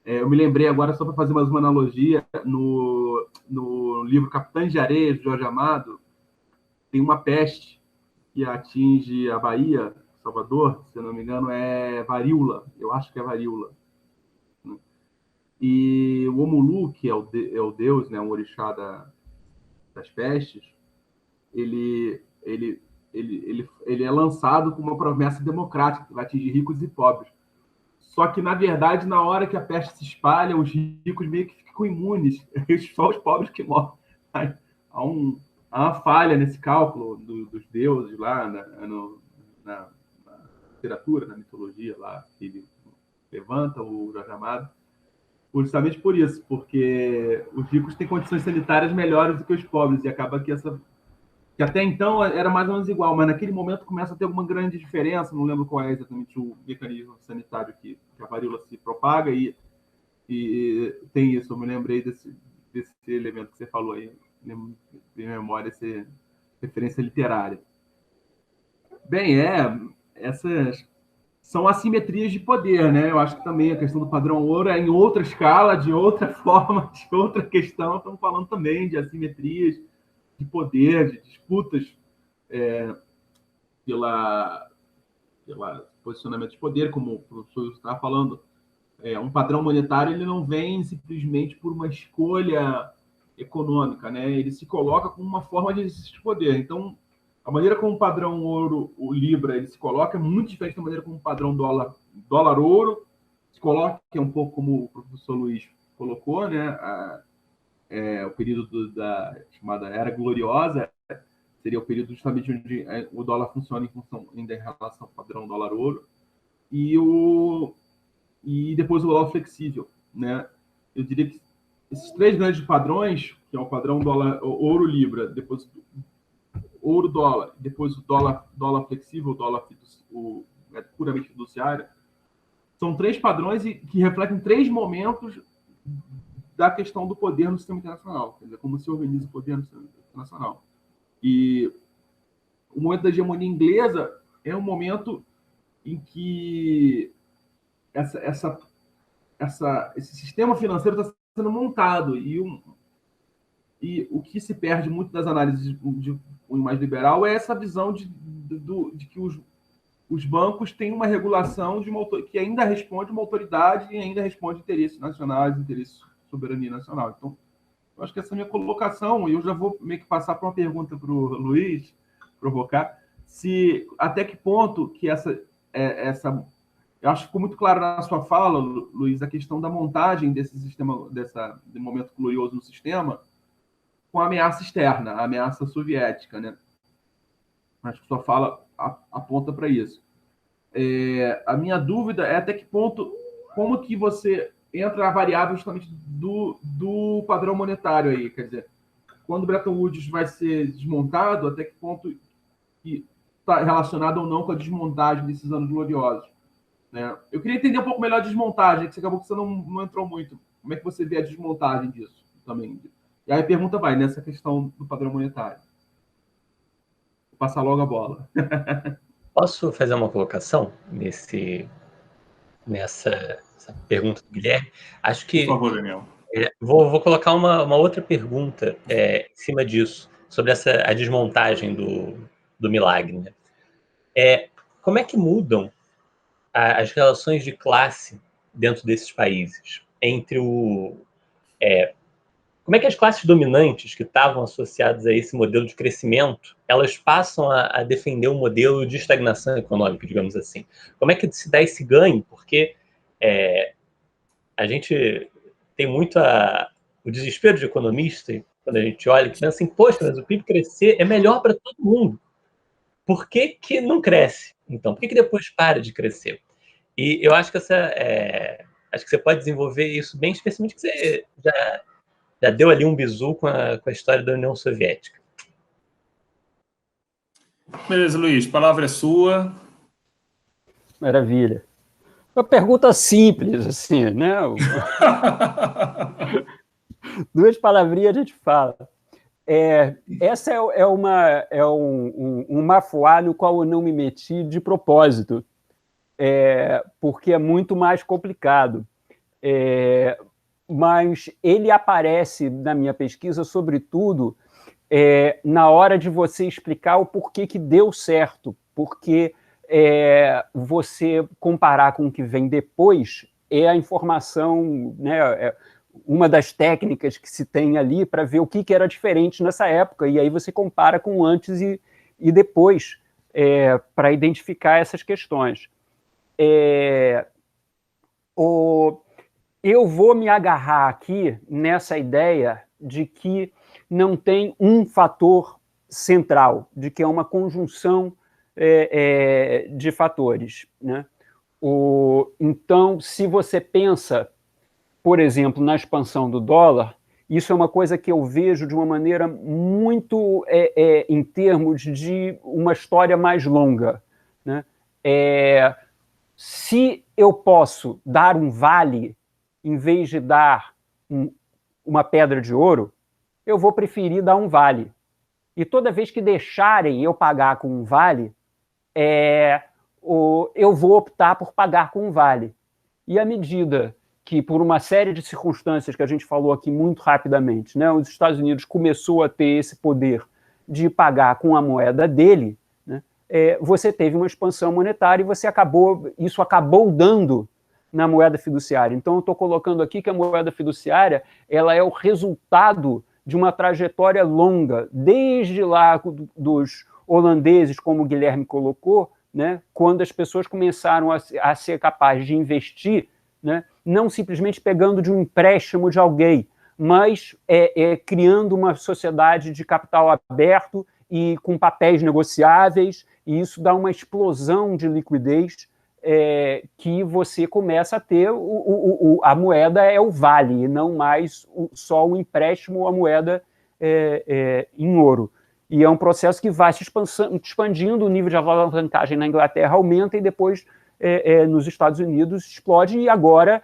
Eu me lembrei agora, só para fazer mais uma analogia, no livro Capitães de Areia, de Jorge Amado, tem uma peste que atinge a Bahia, Salvador, se eu não me engano, é varíola. Eu acho que é varíola. E o Omulu, que é o deus, né, um orixá das pestes, ele é lançado com uma promessa democrática, que vai atingir ricos e pobres. Só que, na verdade, na hora que a peste se espalha, os ricos meio que ficam imunes, só os pobres que morrem. Há uma falha nesse cálculo dos deuses lá na literatura, na mitologia lá, que ele levanta o Jorge Amado, justamente por isso, porque os ricos têm condições sanitárias melhores do que os pobres, e acaba que até então era mais ou menos igual, mas naquele momento começa a ter alguma grande diferença, não lembro qual é exatamente o mecanismo sanitário que a varíola se propaga, e tem isso, eu me lembrei desse elemento que você falou aí, de memória, essa referência literária. Bem, essas são assimetrias de poder, né? Eu acho que também a questão do padrão ouro é em outra escala, de outra forma, de outra questão. Estamos falando também de assimetrias de poder, de disputas pela posicionamento de poder, como o professor estava falando. Um padrão monetário ele não vem simplesmente por uma escolha econômica, né? Ele se coloca como uma forma de exercício de poder. Então, a maneira como o padrão ouro, o Libra, ele se coloca é muito diferente da maneira como o padrão dólar-ouro se coloca, que é um pouco como o professor Luiz colocou, né? O período da chamada Era Gloriosa seria o período justamente onde o dólar funciona em função ainda em relação ao padrão dólar-ouro e depois o dólar flexível, né? Eu diria que esses três grandes padrões, que é o padrão dólar, ouro-libra, depois ouro-dólar, depois o dólar flexível, o puramente fiduciário, são três padrões que refletem três momentos da questão do poder no sistema internacional, quer dizer, como se organiza o poder no sistema internacional. E o momento da hegemonia inglesa é um momento em que esse sistema financeiro está sendo montado e o que se perde muito das análises de um mais liberal é essa visão de que os bancos têm uma regulação que ainda responde uma autoridade e ainda responde interesses nacionais, interesses de soberania nacional. Então, eu acho que essa é a minha colocação, e eu já vou meio que passar para uma pergunta para o Luiz, provocar, até que ponto que essa eu acho que ficou muito claro na sua fala, Luiz, a questão da montagem desse sistema, de momento glorioso no sistema, com a ameaça externa, a ameaça soviética, né? Acho que sua fala aponta para isso. A minha dúvida é até que ponto, como que você entra a variável justamente do padrão monetário aí, quer dizer, quando o Bretton Woods vai ser desmontado, até que ponto que está relacionado ou não com a desmontagem desses anos gloriosos, né? Eu queria entender um pouco melhor a desmontagem, que você acabou que você não entrou muito. Como é que você vê a desmontagem disso também? E aí a pergunta vai nessa questão do padrão monetário. Vou passar logo a bola. Posso fazer uma colocação nessa pergunta do Guilherme? Acho que... Por favor, Daniel. Vou colocar uma outra pergunta em cima disso, sobre a desmontagem do milagre, né? Como é que mudam as relações de classe dentro desses países? Como é que as classes dominantes que estavam associadas a esse modelo de crescimento, elas passam a defender um modelo de estagnação econômica, digamos assim? Como é que se dá esse ganho? Porque a gente tem muito o desespero de economista, quando a gente olha, que pensa assim, poxa, mas o PIB crescer é melhor para todo mundo. Por que não cresce? Então, por que depois para de crescer? E eu acho que acho que você pode desenvolver isso bem, especialmente que você já deu ali um bizu com a história da União Soviética. Beleza, Luiz, a palavra é sua. Maravilha. Uma pergunta simples, assim, né? Duas palavrinhas a gente fala. Essa é um mafuá no qual eu não me meti de propósito, porque é muito mais complicado. Mas ele aparece na minha pesquisa, sobretudo, na hora de você explicar o porquê que deu certo, porque você comparar com o que vem depois é a informação, né, uma das técnicas que se tem ali para ver o que era diferente nessa época, e aí você compara com antes e depois para identificar essas questões. Eu vou me agarrar aqui nessa ideia de que não tem um fator central, de que é uma conjunção de fatores, né? Então, se você pensa, por exemplo, na expansão do dólar, isso é uma coisa que eu vejo de uma maneira muito em termos de uma história mais longa, né? Se eu posso dar um vale em vez de dar uma pedra de ouro, eu vou preferir dar um vale. E toda vez que deixarem eu pagar com um vale, eu vou optar por pagar com o vale. E à medida que, por uma série de circunstâncias que a gente falou aqui muito rapidamente, né, os Estados Unidos começou a ter esse poder de pagar com a moeda dele, né, você teve uma expansão monetária e isso acabou dando na moeda fiduciária. Então, eu estou colocando aqui que a moeda fiduciária ela é o resultado de uma trajetória longa, desde lá dos holandeses, como o Guilherme colocou, né, quando as pessoas começaram a ser capazes de investir, né, não simplesmente pegando de um empréstimo de alguém, mas criando uma sociedade de capital aberto e com papéis negociáveis, e isso dá uma explosão de liquidez que você começa a ter, a moeda é o vale, e não mais só o empréstimo ou a moeda em ouro. E é um processo que vai se expandindo, o nível de alavancagem na Inglaterra aumenta e depois nos Estados Unidos explode, e agora,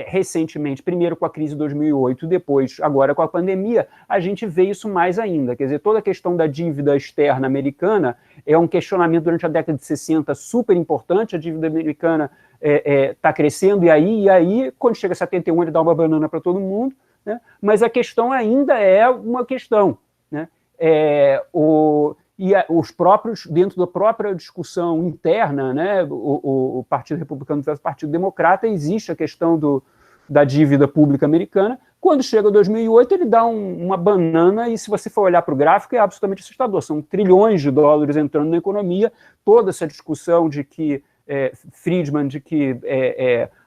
recentemente, primeiro com a crise de 2008, depois agora com a pandemia, a gente vê isso mais ainda. Quer dizer, toda a questão da dívida externa americana é um questionamento durante a década de 60 super importante, a dívida americana está crescendo, e aí, quando chega a 71, ele dá uma banana para todo mundo, né? Mas a questão ainda é uma questão, né? Os próprios, dentro da própria discussão interna, né, o Partido Republicano versus o Partido Democrata, existe a questão da dívida pública americana. Quando chega 2008, ele dá uma banana, e se você for olhar para o gráfico, é absolutamente assustador. São trilhões de dólares entrando na economia, toda essa discussão de que Friedman, de que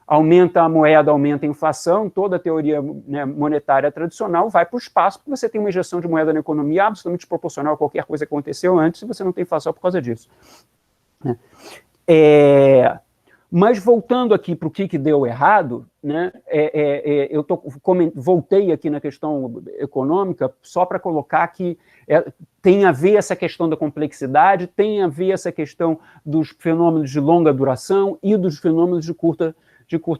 aumenta a moeda, aumenta a inflação, toda a teoria, né, monetária tradicional vai para o espaço, porque você tem uma injeção de moeda na economia absolutamente proporcional a qualquer coisa que aconteceu antes, e você não tem inflação por causa disso. Mas voltando aqui para o que deu errado, né, voltei aqui na questão econômica só para colocar que tem a ver essa questão da complexidade, tem a ver essa questão dos fenômenos de longa duração e dos fenômenos de curta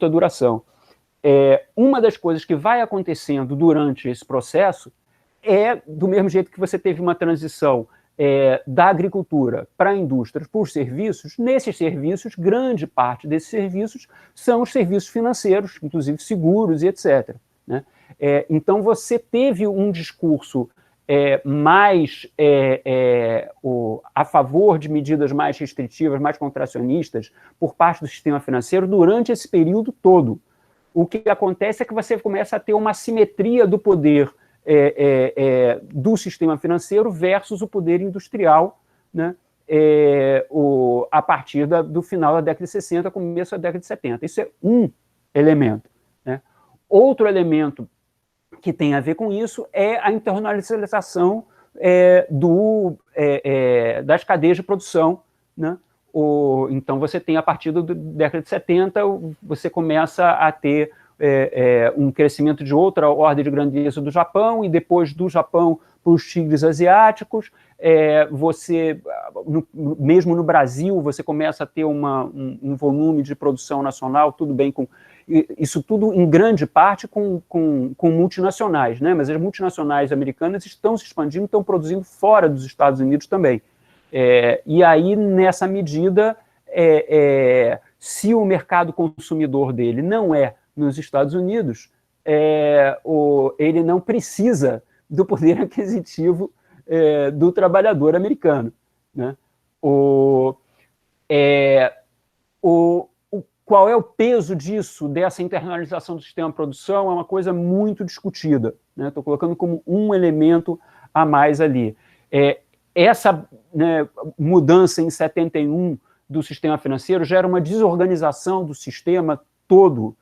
duração. Uma das coisas que vai acontecendo durante esse processo do mesmo jeito que você teve uma transição da agricultura para a indústria, por serviços. Nesses serviços, grande parte desses serviços são os serviços financeiros, inclusive seguros e etc. Né? Então, você teve um discurso mais a favor de medidas mais restritivas, mais contracionistas, por parte do sistema financeiro durante esse período todo. O que acontece é que você começa a ter uma assimetria do poder do sistema financeiro versus o poder industrial, né, a partir do final da década de 60, começo da década de 70. Isso é um elemento. Né? Outro elemento que tem a ver com isso é a internacionalização das cadeias de produção. Né? Então, você tem, a partir da década de 70, você começa a ter um crescimento de outra ordem de grandeza do Japão, e depois do Japão para os tigres asiáticos. Mesmo no Brasil, você começa a ter um volume de produção nacional, tudo bem, isso tudo em grande parte com multinacionais, né? Mas as multinacionais americanas estão se expandindo, estão produzindo fora dos Estados Unidos também. E aí, nessa medida, se o mercado consumidor dele não é nos Estados Unidos, ele não precisa do poder aquisitivo do trabalhador americano. Né? Qual é o peso disso, dessa internalização do sistema de produção, é uma coisa muito discutida. Estou colocando como um elemento a mais ali. Essa, né, mudança em 71 do sistema financeiro gera uma desorganização do sistema todo,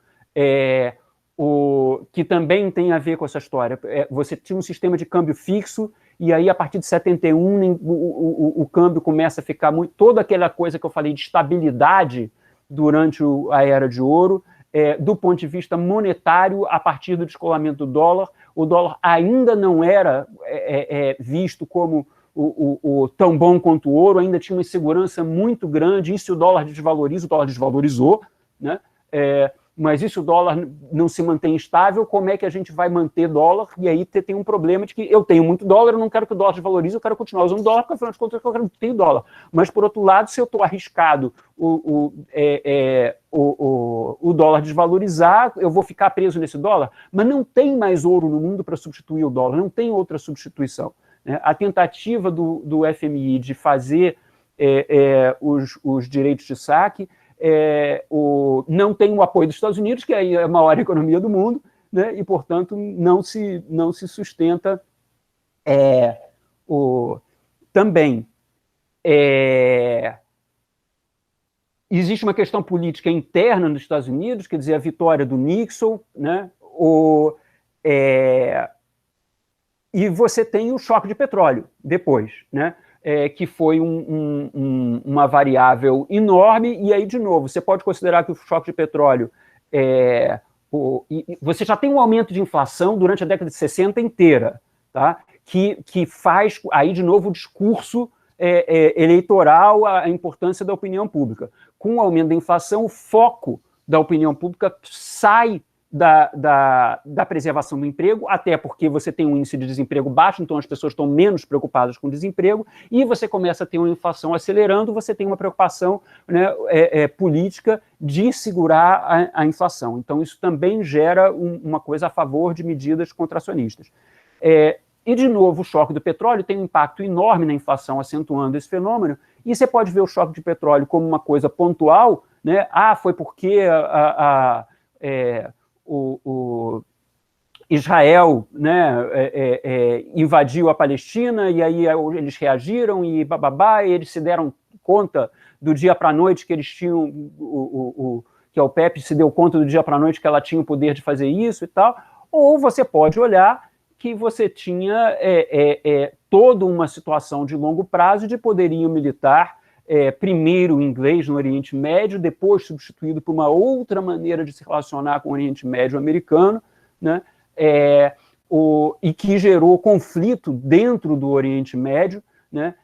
que também tem a ver com essa história. Você tinha um sistema de câmbio fixo, e aí, a partir de 71, o câmbio começa a ficar muito... Toda aquela coisa que eu falei de estabilidade durante a Era de Ouro, do ponto de vista monetário, a partir do descolamento do dólar, o dólar ainda não era visto como tão bom quanto o ouro, ainda tinha uma insegurança muito grande, e se o dólar desvaloriza, o dólar desvalorizou, né? mas e se o dólar não se mantém estável, como é que a gente vai manter dólar? E aí tem um problema de que eu tenho muito dólar, eu não quero que o dólar desvalorize, eu quero continuar usando dólar, porque afinal de contas eu não tenho dólar. Mas, por outro lado, se eu estou arriscado o dólar desvalorizar, eu vou ficar preso nesse dólar, mas não tem mais ouro no mundo para substituir o dólar, não tem outra substituição. Né? A tentativa do FMI de fazer os direitos de saque não tem o apoio dos Estados Unidos, que é a maior economia do mundo, né? E, portanto, não se sustenta também. Existe uma questão política interna nos Estados Unidos, quer dizer, a vitória do Nixon, né? E você tem o choque de petróleo depois, né? Que foi uma variável enorme, e aí, de novo, você pode considerar que o choque de petróleo você já tem um aumento de inflação durante a década de 60 inteira, tá? Que faz, aí, de novo, o discurso eleitoral, a importância da opinião pública. Com o aumento da inflação, o foco da opinião pública sai da preservação do emprego, até porque você tem um índice de desemprego baixo, então as pessoas estão menos preocupadas com o desemprego, e você começa a ter uma inflação acelerando, você tem uma preocupação, né, política de segurar a inflação. Então isso também gera uma coisa a favor de medidas contracionistas. E, de novo, o choque do petróleo tem um impacto enorme na inflação, acentuando esse fenômeno, e você pode ver o choque de petróleo como uma coisa pontual, né? Foi porque o Israel, né, invadiu a Palestina, e aí eles reagiram, e bababá, e eles se deram conta do dia para a noite que eles tinham, que a OPEP se deu conta do dia para a noite que ela tinha o poder de fazer isso e tal, ou você pode olhar que você tinha toda uma situação de longo prazo de poderio militar, primeiro inglês no Oriente Médio, depois substituído por uma outra maneira de se relacionar com o Oriente Médio americano, né? E que gerou conflito dentro do Oriente Médio, né?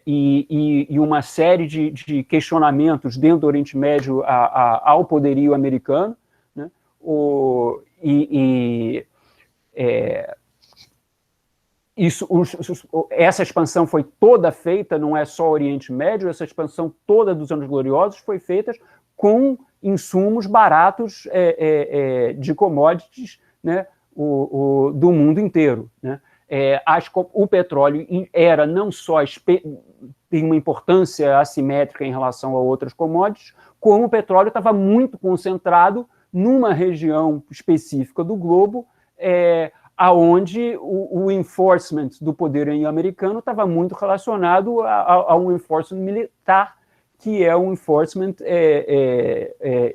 E uma série de questionamentos dentro do Oriente Médio ao poderio americano, né? Essa expansão foi toda feita, não é só Oriente Médio, essa expansão toda dos anos gloriosos foi feita com insumos baratos de commodities, né, do mundo inteiro. Né? O petróleo era não só tem uma importância assimétrica em relação a outras commodities, como o petróleo estava muito concentrado numa região específica do globo, aonde o enforcement do poder americano estava muito relacionado a um enforcement militar, que é um enforcement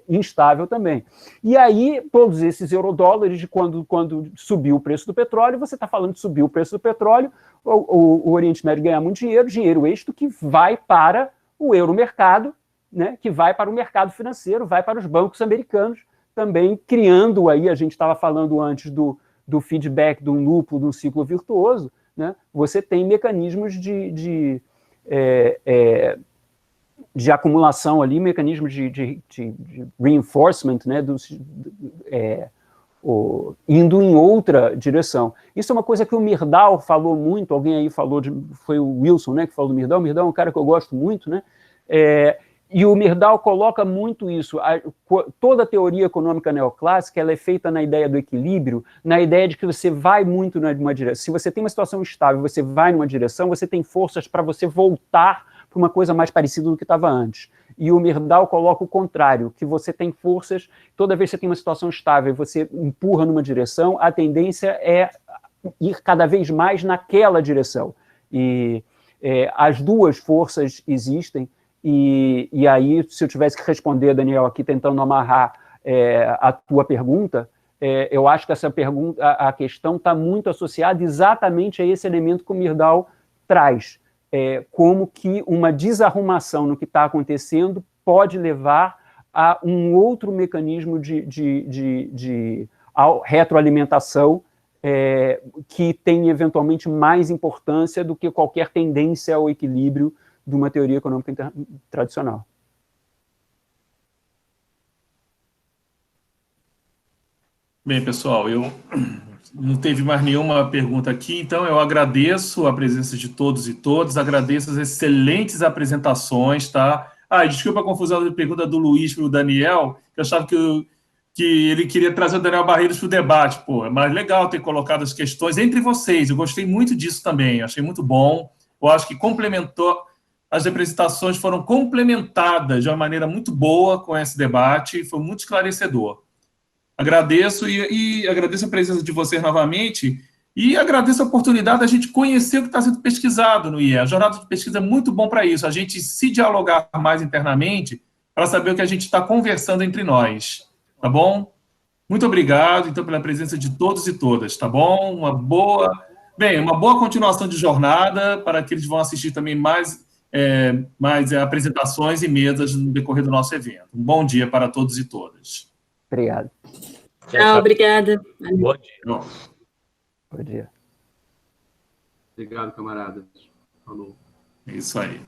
instável também. E aí, todos esses eurodólares, quando subiu o preço do petróleo, você está falando de subir o preço do petróleo, o Oriente Médio ganhar muito dinheiro extra que vai para o euromercado, né, que vai para o mercado financeiro, vai para os bancos americanos, também criando aí, a gente estava falando antes do feedback de um loop, de um ciclo virtuoso, né? Você tem mecanismos de acumulação ali, mecanismos de reinforcement, né? Indo em outra direção. Isso é uma coisa que o Myrdal falou muito, alguém aí falou, foi o Wilson, né, que falou do Myrdal. O Myrdal é um cara que eu gosto muito, né? E o Myrdal coloca muito isso. Toda a teoria econômica neoclássica ela é feita na ideia do equilíbrio, na ideia de que você vai muito numa direção. Se você tem uma situação estável, você vai numa direção, você tem forças para você voltar para uma coisa mais parecida do que estava antes. E o Myrdal coloca o contrário, que você tem forças, toda vez que você tem uma situação estável, você empurra numa direção, a tendência é ir cada vez mais naquela direção. E as duas forças existem. E aí, se eu tivesse que responder, Daniel, aqui tentando amarrar a tua pergunta, eu acho que essa pergunta, a questão está muito associada exatamente a esse elemento que o Myrdal traz, como que uma desarrumação no que está acontecendo pode levar a um outro mecanismo de retroalimentação que tem eventualmente mais importância do que qualquer tendência ao equilíbrio de uma teoria econômica tradicional. Bem, pessoal, eu não teve mais nenhuma pergunta aqui, então eu agradeço a presença de todos e todas, agradeço as excelentes apresentações, tá? Desculpa a confusão da pergunta do Luiz para o Daniel, que eu achava que ele queria trazer o Daniel Barreiros para o debate. Pô, é mais legal ter colocado as questões entre vocês, eu gostei muito disso também, achei muito bom, eu acho que complementou, as apresentações foram complementadas de uma maneira muito boa com esse debate, foi muito esclarecedor. Agradeço e agradeço a presença de vocês novamente e agradeço a oportunidade da gente conhecer o que está sendo pesquisado no IE. A jornada de pesquisa é muito bom para isso, a gente se dialogar mais internamente para saber o que a gente está conversando entre nós, tá bom? Muito obrigado, então, pela presença de todos e todas, tá bom? Uma boa continuação de jornada para aqueles que vão assistir também mais apresentações e mesas no decorrer do nosso evento. Um bom dia para todos e todas. Obrigado. Tchau, obrigada. Bom dia. Bom dia. Obrigado, camaradas. Falou. É isso aí.